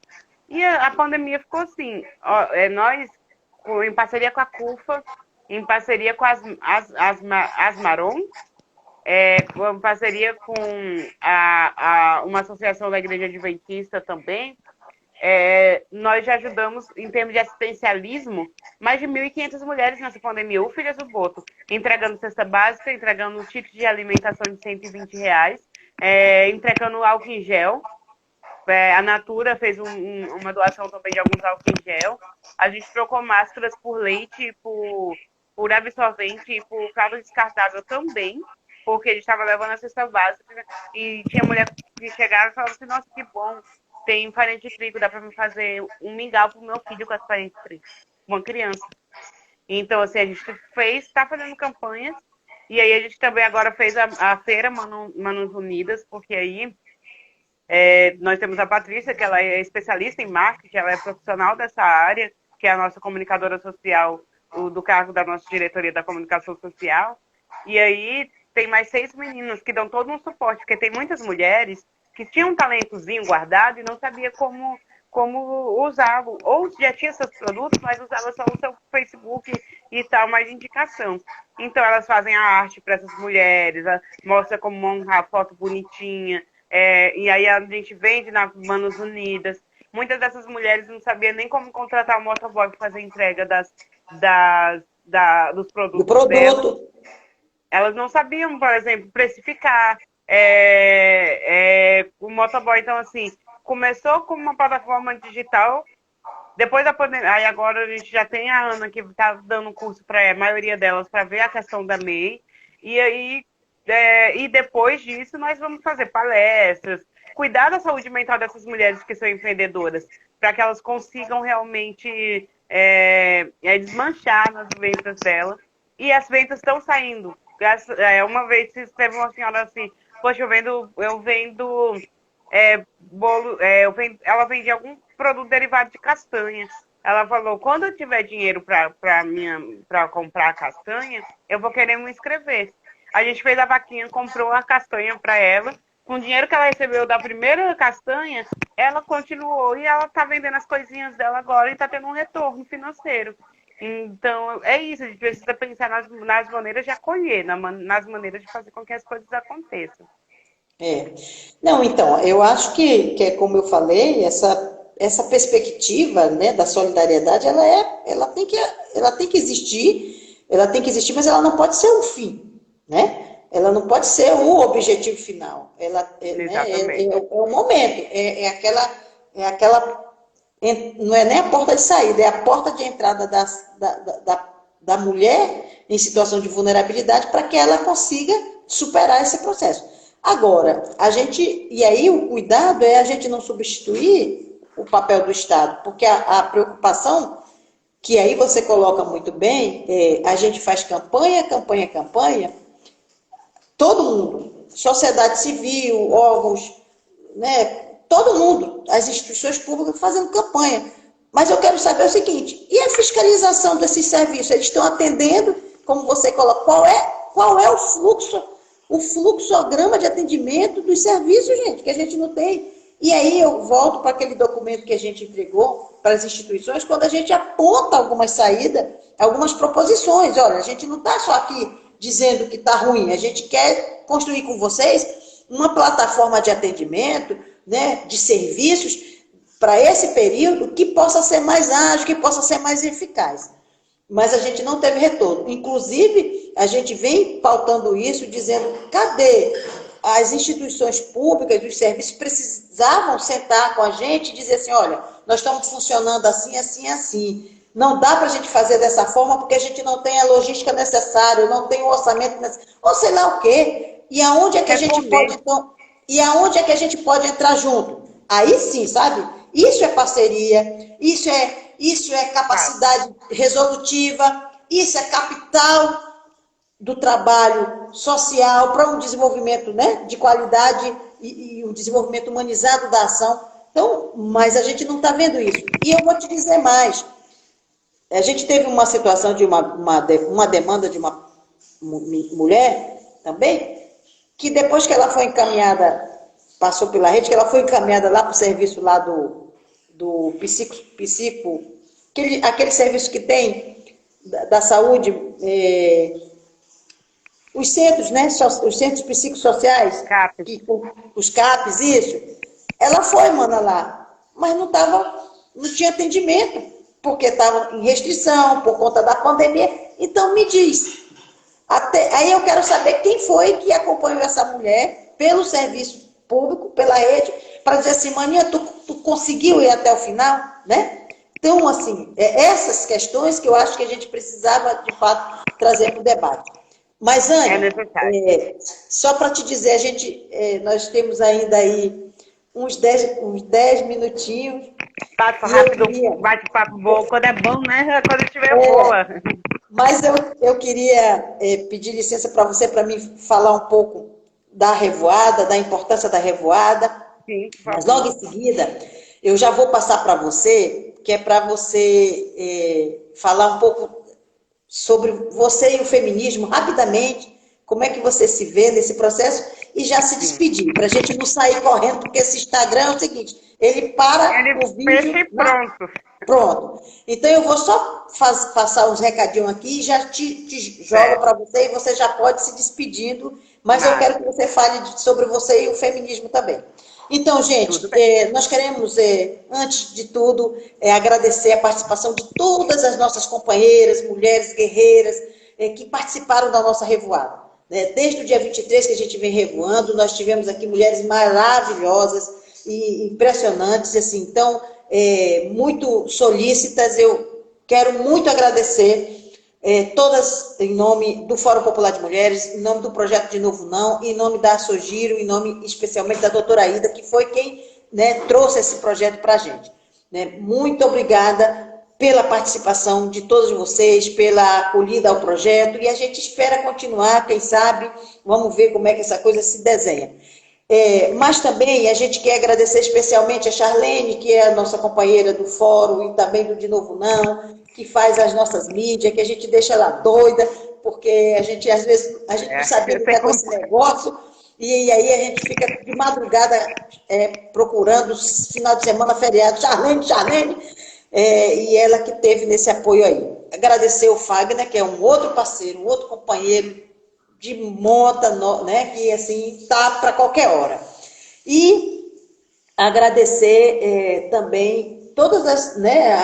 E a pandemia ficou assim, nós, em parceria com a CUFA, em parceria com as Maron, em parceria com uma associação da Igreja Adventista também, nós já ajudamos, em termos de assistencialismo, mais de 1.500 mulheres nessa pandemia, o Filhas do Boto, entregando cesta básica, entregando um ticket de alimentação de R$ 120, entregando álcool em gel. A Natura fez uma doação também de alguns álcool em gel. A gente trocou máscaras por leite, por absorvente e por fralda descartável também, porque a gente estava levando a cesta básica e tinha mulher que chegava e falava assim, nossa, que bom, tem farinha de trigo, dá para me fazer um mingau pro meu filho com essa farinha de trigo, uma criança. Então, assim, a gente está fazendo campanhas, e aí a gente também agora fez a feira Manos Unidas, porque aí nós temos a Patrícia, que ela é especialista em marketing, ela é profissional dessa área, que é a nossa comunicadora social, do cargo da nossa diretoria da comunicação social. E aí tem mais 6 meninos que dão todo um suporte, porque tem muitas mulheres que tinham um talentozinho guardado e não sabia como usá-lo. Ou já tinha seus produtos, mas usava só o seu Facebook e tal, mais indicação. Então elas fazem a arte para essas mulheres, mostra como montar a foto bonitinha, e aí a gente vende na Manos Unidas. Muitas dessas mulheres não sabiam nem como contratar o motoboy para fazer entrega dos Do produtos delas. produto. Elas não sabiam, por exemplo, precificar o motoboy. Então, assim, começou com uma plataforma digital, depois da pandemia, aí agora a gente já tem a Ana que está dando curso para a maioria delas para ver a questão da MEI, e aí e depois disso nós vamos fazer palestras, cuidar da saúde mental dessas mulheres que são empreendedoras, para que elas consigam realmente desmanchar nas ventas delas. E as ventas estão saindo. Uma vez teve uma senhora assim, poxa, eu vendo bolo, ela vendia algum produto derivado de castanha. Ela falou, quando eu tiver dinheiro para comprar a castanha, eu vou querer me inscrever. A gente fez a vaquinha, comprou a castanha para ela. Com o dinheiro que ela recebeu da primeira castanha, ela continuou e ela está vendendo as coisinhas dela agora e está tendo um retorno financeiro. Então, é isso, a gente precisa pensar nas maneiras de acolher, nas maneiras de fazer com que as coisas aconteçam. Não, então, eu acho que é como eu falei, essa perspectiva, né, da solidariedade, ela tem que existir, mas ela não pode ser um fim, né? Ela não pode ser o objetivo final. É o momento, não é nem a porta de saída, é a porta de entrada da mulher em situação de vulnerabilidade para que ela consiga superar esse processo. Agora, e aí o cuidado é a gente não substituir o papel do Estado, porque a preocupação, que aí você coloca muito bem, a gente faz campanha, todo mundo, sociedade civil, órgãos, né, todo mundo, as instituições públicas fazendo campanha. Mas eu quero saber o seguinte, e a fiscalização desses serviços? Eles estão atendendo, como você coloca, qual é o fluxograma de atendimento dos serviços, gente, que a gente não tem. E aí eu volto para aquele documento que a gente entregou para as instituições, quando a gente aponta algumas saídas, algumas proposições. Olha, a gente não está só aqui dizendo que está ruim, a gente quer construir com vocês uma plataforma de atendimento, né, de serviços, para esse período que possa ser mais ágil, que possa ser mais eficaz. Mas a gente não teve retorno. Inclusive, a gente vem pautando isso, dizendo, cadê as instituições públicas, os serviços precisavam sentar com a gente e dizer assim, olha, nós estamos funcionando assim, assim, assim. Não dá para a gente fazer dessa forma porque a gente não tem a logística necessária, não tem o orçamento necessário, ou sei lá o quê. E aonde é que a gente pode, então, e aonde é que a gente pode entrar junto? Aí sim, sabe? Isso é parceria, isso é capacidade resolutiva, isso é capital do trabalho social para um desenvolvimento, né, de qualidade e o desenvolvimento humanizado da ação. Então, mas a gente não está vendo isso. E eu vou te dizer mais. A gente teve uma situação de uma demanda de uma mulher também, que depois que ela foi encaminhada, passou pela rede, que ela foi encaminhada lá para o serviço lá do psico, aquele serviço que tem da saúde, os centros, né, os centros psicossociais, os CAPs, isso. Ela foi, mana, lá, mas não tinha atendimento, porque estava em restrição, por conta da pandemia. Então, me diz, aí eu quero saber quem foi que acompanhou essa mulher pelo serviço público, pela rede, para dizer assim, maninha, tu conseguiu ir até o final, né? Então, assim, essas questões que eu acho que a gente precisava, de fato, trazer para o debate. Mas, Anne, só para te dizer, nós temos ainda aí uns 10 minutinhos. Passa E eu rápido, queria, bate-papo bom. Quando é bom, né? Quando estiver boa. mas eu queria pedir licença para mim falar um pouco da revoada, da importância da revoada, Sim, por mas logo favor. em seguida eu já vou passar para você, que é para você falar um pouco sobre você e o feminismo, rapidamente, como é que você se vê nesse processo e já se Sim. despedir, para a gente não sair correndo, porque esse Instagram é o seguinte, ele para Ele o fecha vídeo e pronto. Pronto. Então eu vou só passar uns recadinhos aqui e já te jogo Certo. para você e você já pode se despedindo, mas eu quero Massa. que você fale sobre você e o feminismo também. Então, Tudo gente, bem. nós queremos, antes de tudo, agradecer a participação de todas as nossas companheiras, mulheres guerreiras, que participaram da nossa revoada. Né? Desde o dia 23 que a gente vem revoando, nós tivemos aqui mulheres maravilhosas e impressionantes, assim, então, muito solícitas. Eu quero muito agradecer todas em nome do Fórum Popular de Mulheres, em nome do Projeto de Novo Não, em nome da Sogiro, em nome especialmente da doutora Aida, que foi quem, né, trouxe esse projeto para a gente. Né? Muito obrigada pela participação de todos vocês, pela acolhida ao projeto, e a gente espera continuar, quem sabe, vamos ver como é que essa coisa se desenha. Mas também a gente quer agradecer especialmente a Charlene, que é a nossa companheira do fórum e também do De Novo Não, que faz as nossas mídias, que a gente deixa ela doida, porque a gente, às vezes, a gente não sabia Eu sei lidar com como. esse negócio, e aí a gente fica de madrugada procurando, final de semana, feriado, Charlene, Charlene, e ela que teve nesse apoio aí. Agradecer o Fagner, que é um outro parceiro, um outro companheiro de monta, né, que assim tá para qualquer hora. E agradecer também todas as, né,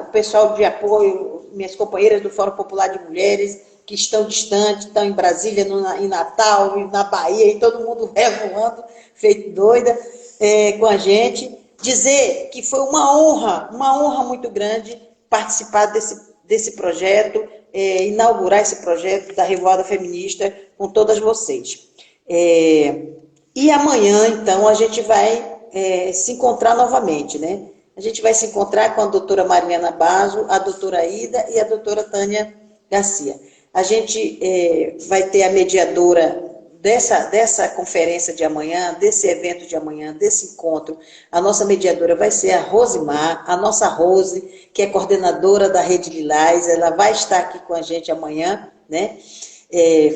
o pessoal de apoio, minhas companheiras do Fórum Popular de Mulheres, que estão distantes, estão em Brasília, em Natal, na Bahia, e todo mundo revoando, feito doida, com a gente. Dizer que foi uma honra muito grande participar desse projeto, inaugurar esse projeto da Revoada Feminista com todas vocês. E amanhã, então, a gente vai se encontrar novamente, né? A gente vai se encontrar com a doutora Mariana Basso, a doutora Ida e a doutora Tânia Garcia. A gente vai ter a mediadora dessa conferência de amanhã, desse evento de amanhã, desse encontro. A nossa mediadora vai ser a Rosimar, a nossa Rose, que é coordenadora da Rede Lilás. Ela vai estar aqui com a gente amanhã, né?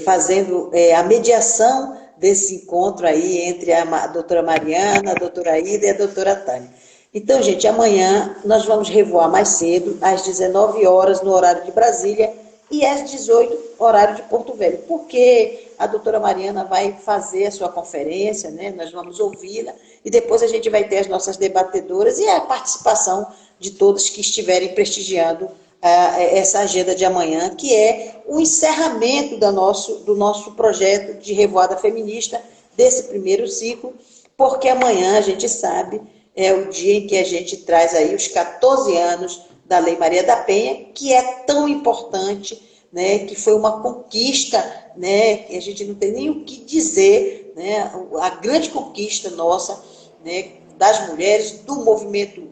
Fazendo a mediação desse encontro aí entre a doutora Mariana, a doutora Ida e a doutora Tânia. Então, gente, amanhã nós vamos revoar mais cedo, às 19 horas, no horário de Brasília, e às 18, horário de Porto Velho, porque a doutora Mariana vai fazer a sua conferência, né? Nós vamos ouvi-la, e depois a gente vai ter as nossas debatedoras e a participação de todos que estiverem prestigiando essa agenda de amanhã, que é o encerramento do nosso projeto de revoada feminista, desse primeiro ciclo, porque amanhã, a gente sabe, é o dia em que a gente traz aí os 14 anos da Lei Maria da Penha, que é tão importante, né, que foi uma conquista, né, que a gente não tem nem o que dizer, né, a grande conquista nossa, né, das mulheres, do movimento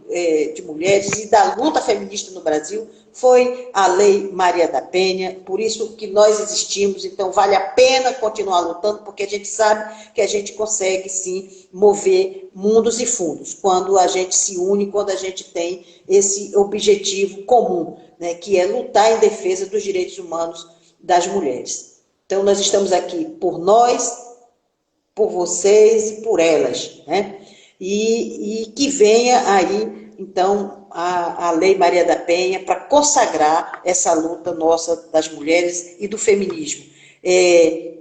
de mulheres e da luta feminista no Brasil, foi a Lei Maria da Penha, por isso que nós existimos, então vale a pena continuar lutando, porque a gente sabe que a gente consegue, sim, mover mundos e fundos, quando a gente se une, quando a gente tem esse objetivo comum, né, que é lutar em defesa dos direitos humanos das mulheres. Então, nós estamos aqui por nós, por vocês e por elas, né? E que venha aí, então, a Lei Maria da Penha para consagrar essa luta nossa das mulheres e do feminismo.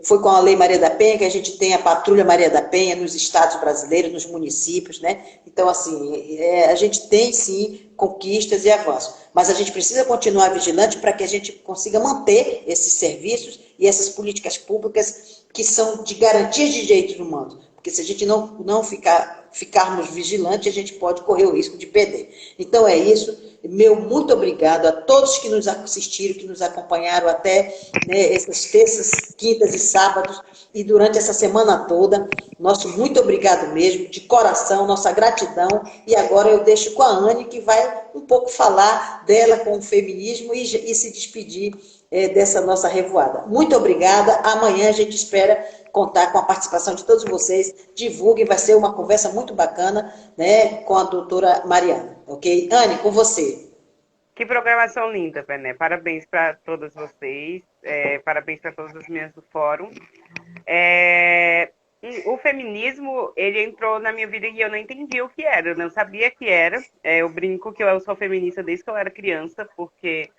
Foi com a Lei Maria da Penha que a gente tem a Patrulha Maria da Penha nos estados brasileiros, nos municípios, né? Então, assim, a gente tem, sim, conquistas e avanços, mas a gente precisa continuar vigilante para que a gente consiga manter esses serviços e essas políticas públicas que são de garantia de direitos humanos, porque se a gente não ficarmos vigilantes, a gente pode correr o risco de perder. Então é isso, Meu muito obrigado a todos que nos assistiram, que nos acompanharam até, né, essas terças, quintas e sábados e durante essa semana toda. Nosso muito obrigado mesmo, de coração, nossa gratidão. E agora eu deixo com a Anne, que vai um pouco falar dela com o feminismo e se despedir dessa nossa revoada. Muito obrigada. Amanhã a gente espera contar com a participação de todos vocês. Divulguem, vai ser uma conversa muito bacana, né, com a doutora Mariana. Ok? Anne, com você. Que programação linda, Pené. Parabéns para todas vocês. Parabéns para todas as meninas do fórum. O feminismo, ele entrou na minha vida e eu não entendi o que era. Eu não sabia que era. Eu brinco que eu sou feminista desde que eu era criança, porque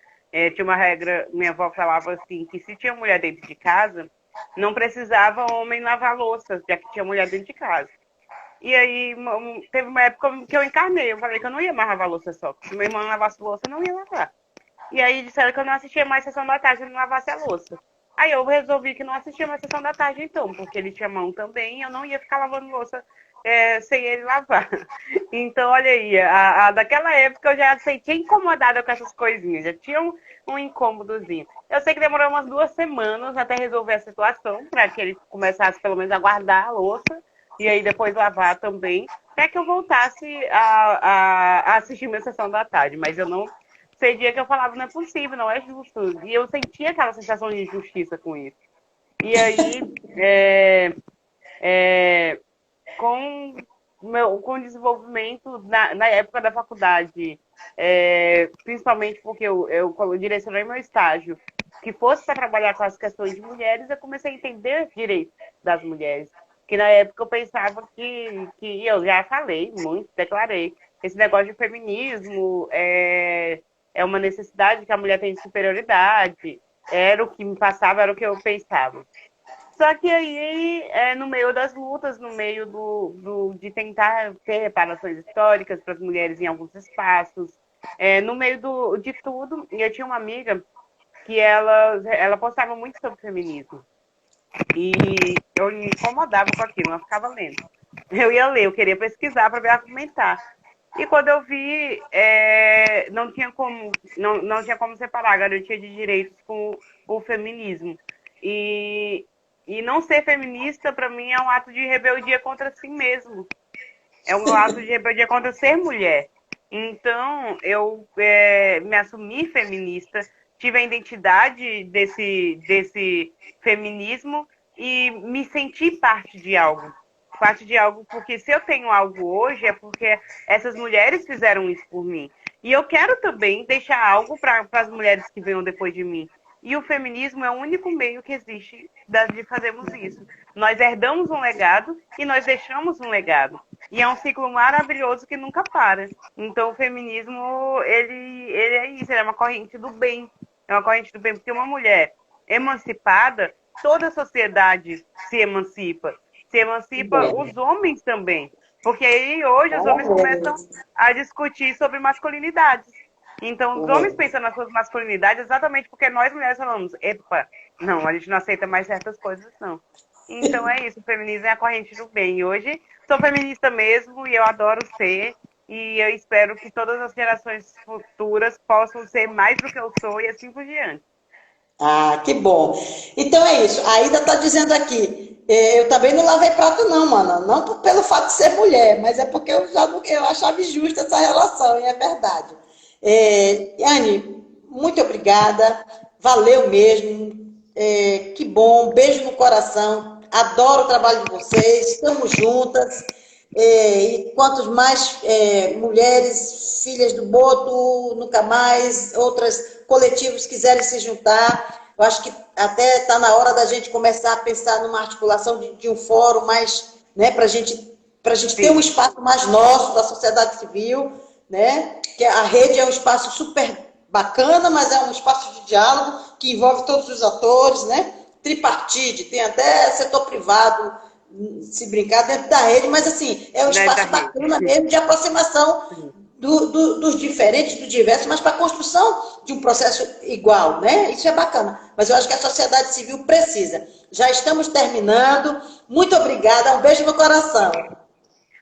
tinha uma regra, minha avó falava assim, que se tinha mulher dentro de casa, não precisava homem lavar louça, já que tinha mulher dentro de casa. E aí, teve uma época que eu encarnei, eu falei que eu não ia mais lavar louça só, porque se meu irmão não lavasse louça, eu não ia lavar. E aí disseram que eu não assistia mais Sessão da Tarde se eu não lavasse a louça. Aí eu resolvi que não assistia mais Sessão da Tarde então, porque ele tinha mão também e eu não ia ficar lavando louça sem ele lavar. Então, olha aí, daquela época eu já sentia incomodada com essas coisinhas, já tinha um incômodozinho. Eu sei que demorou umas 2 semanas até resolver a situação, para que ele começasse pelo menos a guardar a louça, e aí depois lavar também, até que eu voltasse a assistir minha Sessão da Tarde, mas eu não sei dia que eu falava, não é possível, não é justo, e eu sentia aquela sensação de injustiça com isso. E aí, com o desenvolvimento na época da faculdade, principalmente porque eu direcionei meu estágio que fosse para trabalhar com as questões de mulheres, eu comecei a entender direitos das mulheres. Que na época eu pensava que eu já falei muito, declarei, esse negócio de feminismo é uma necessidade que a mulher tem de superioridade, era o que me passava, era o que eu pensava. Só que aí, no meio das lutas, no meio de tentar ter reparações históricas para as mulheres em alguns espaços, no meio de tudo, eu tinha uma amiga que ela postava muito sobre feminismo. E eu me incomodava com aquilo, não ficava lendo. Eu ia ler, eu queria pesquisar para ver argumentar. E quando eu vi, não tinha como separar a garantia de direitos com o feminismo. E não ser feminista, para mim, é um ato de rebeldia contra si mesmo. É um ato de rebeldia contra ser mulher. Então, eu me assumi feminista, tive a identidade desse feminismo e me senti parte de algo. Parte de algo, porque se eu tenho algo hoje, é porque essas mulheres fizeram isso por mim. E eu quero também deixar algo para as mulheres que venham depois de mim. E o feminismo é o único meio que existe de fazermos isso. Nós herdamos um legado e nós deixamos um legado. E é um ciclo maravilhoso que nunca para. Então o feminismo, ele é isso, ele é uma corrente do bem. É uma corrente do bem, porque uma mulher emancipada, toda a sociedade se emancipa. Se emancipa os homens também. Porque aí hoje os homens começam a discutir sobre masculinidades. Então, os homens pensam nas suas masculinidades exatamente porque nós mulheres falamos, epa, não, a gente não aceita mais certas coisas, não. Então é isso, o feminismo é a corrente do bem. E hoje sou feminista mesmo e eu adoro ser. E eu espero que todas as gerações futuras possam ser mais do que eu sou e assim por diante. Ah, que bom. Então é isso. A Ida está dizendo aqui, eu também não lavei prato não, mano. Não pelo fato de ser mulher, mas é porque eu achava injusta essa relação, e é verdade. Anne, muito obrigada. Valeu mesmo. Que bom. Beijo no coração. Adoro o trabalho de vocês. Estamos juntas. E quantos mais mulheres, filhas do Boto, nunca mais, outros coletivos quiserem se juntar, eu acho que até está na hora da gente começar a pensar numa articulação de um fórum mais, né, para a gente ter um espaço mais nosso da sociedade civil, né, que a rede é um espaço super bacana, mas é um espaço de diálogo que envolve todos os atores, né, tripartite, tem até setor privado, se brincar dentro da rede, mas assim, é um espaço bacana mesmo de aproximação dos diferentes, do diverso, mas para a construção de um processo igual, né? Isso é bacana. Mas eu acho que a sociedade civil precisa. Já estamos terminando. Muito obrigada. Um beijo no coração.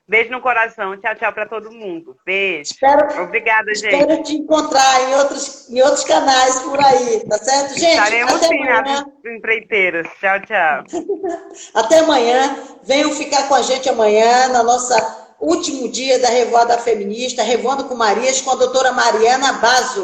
Beijo no coração. Tchau, tchau para todo mundo. Beijo. Obrigada, gente. Espero te encontrar em outros canais por aí, tá certo, gente? Estaremos Até sim amanhã. nas empreiteiras. Tchau, tchau. Até amanhã. Venham ficar com a gente amanhã, na nossa último dia da Revoada Feminista, Revoando com Marias, com a doutora Mariana Basso.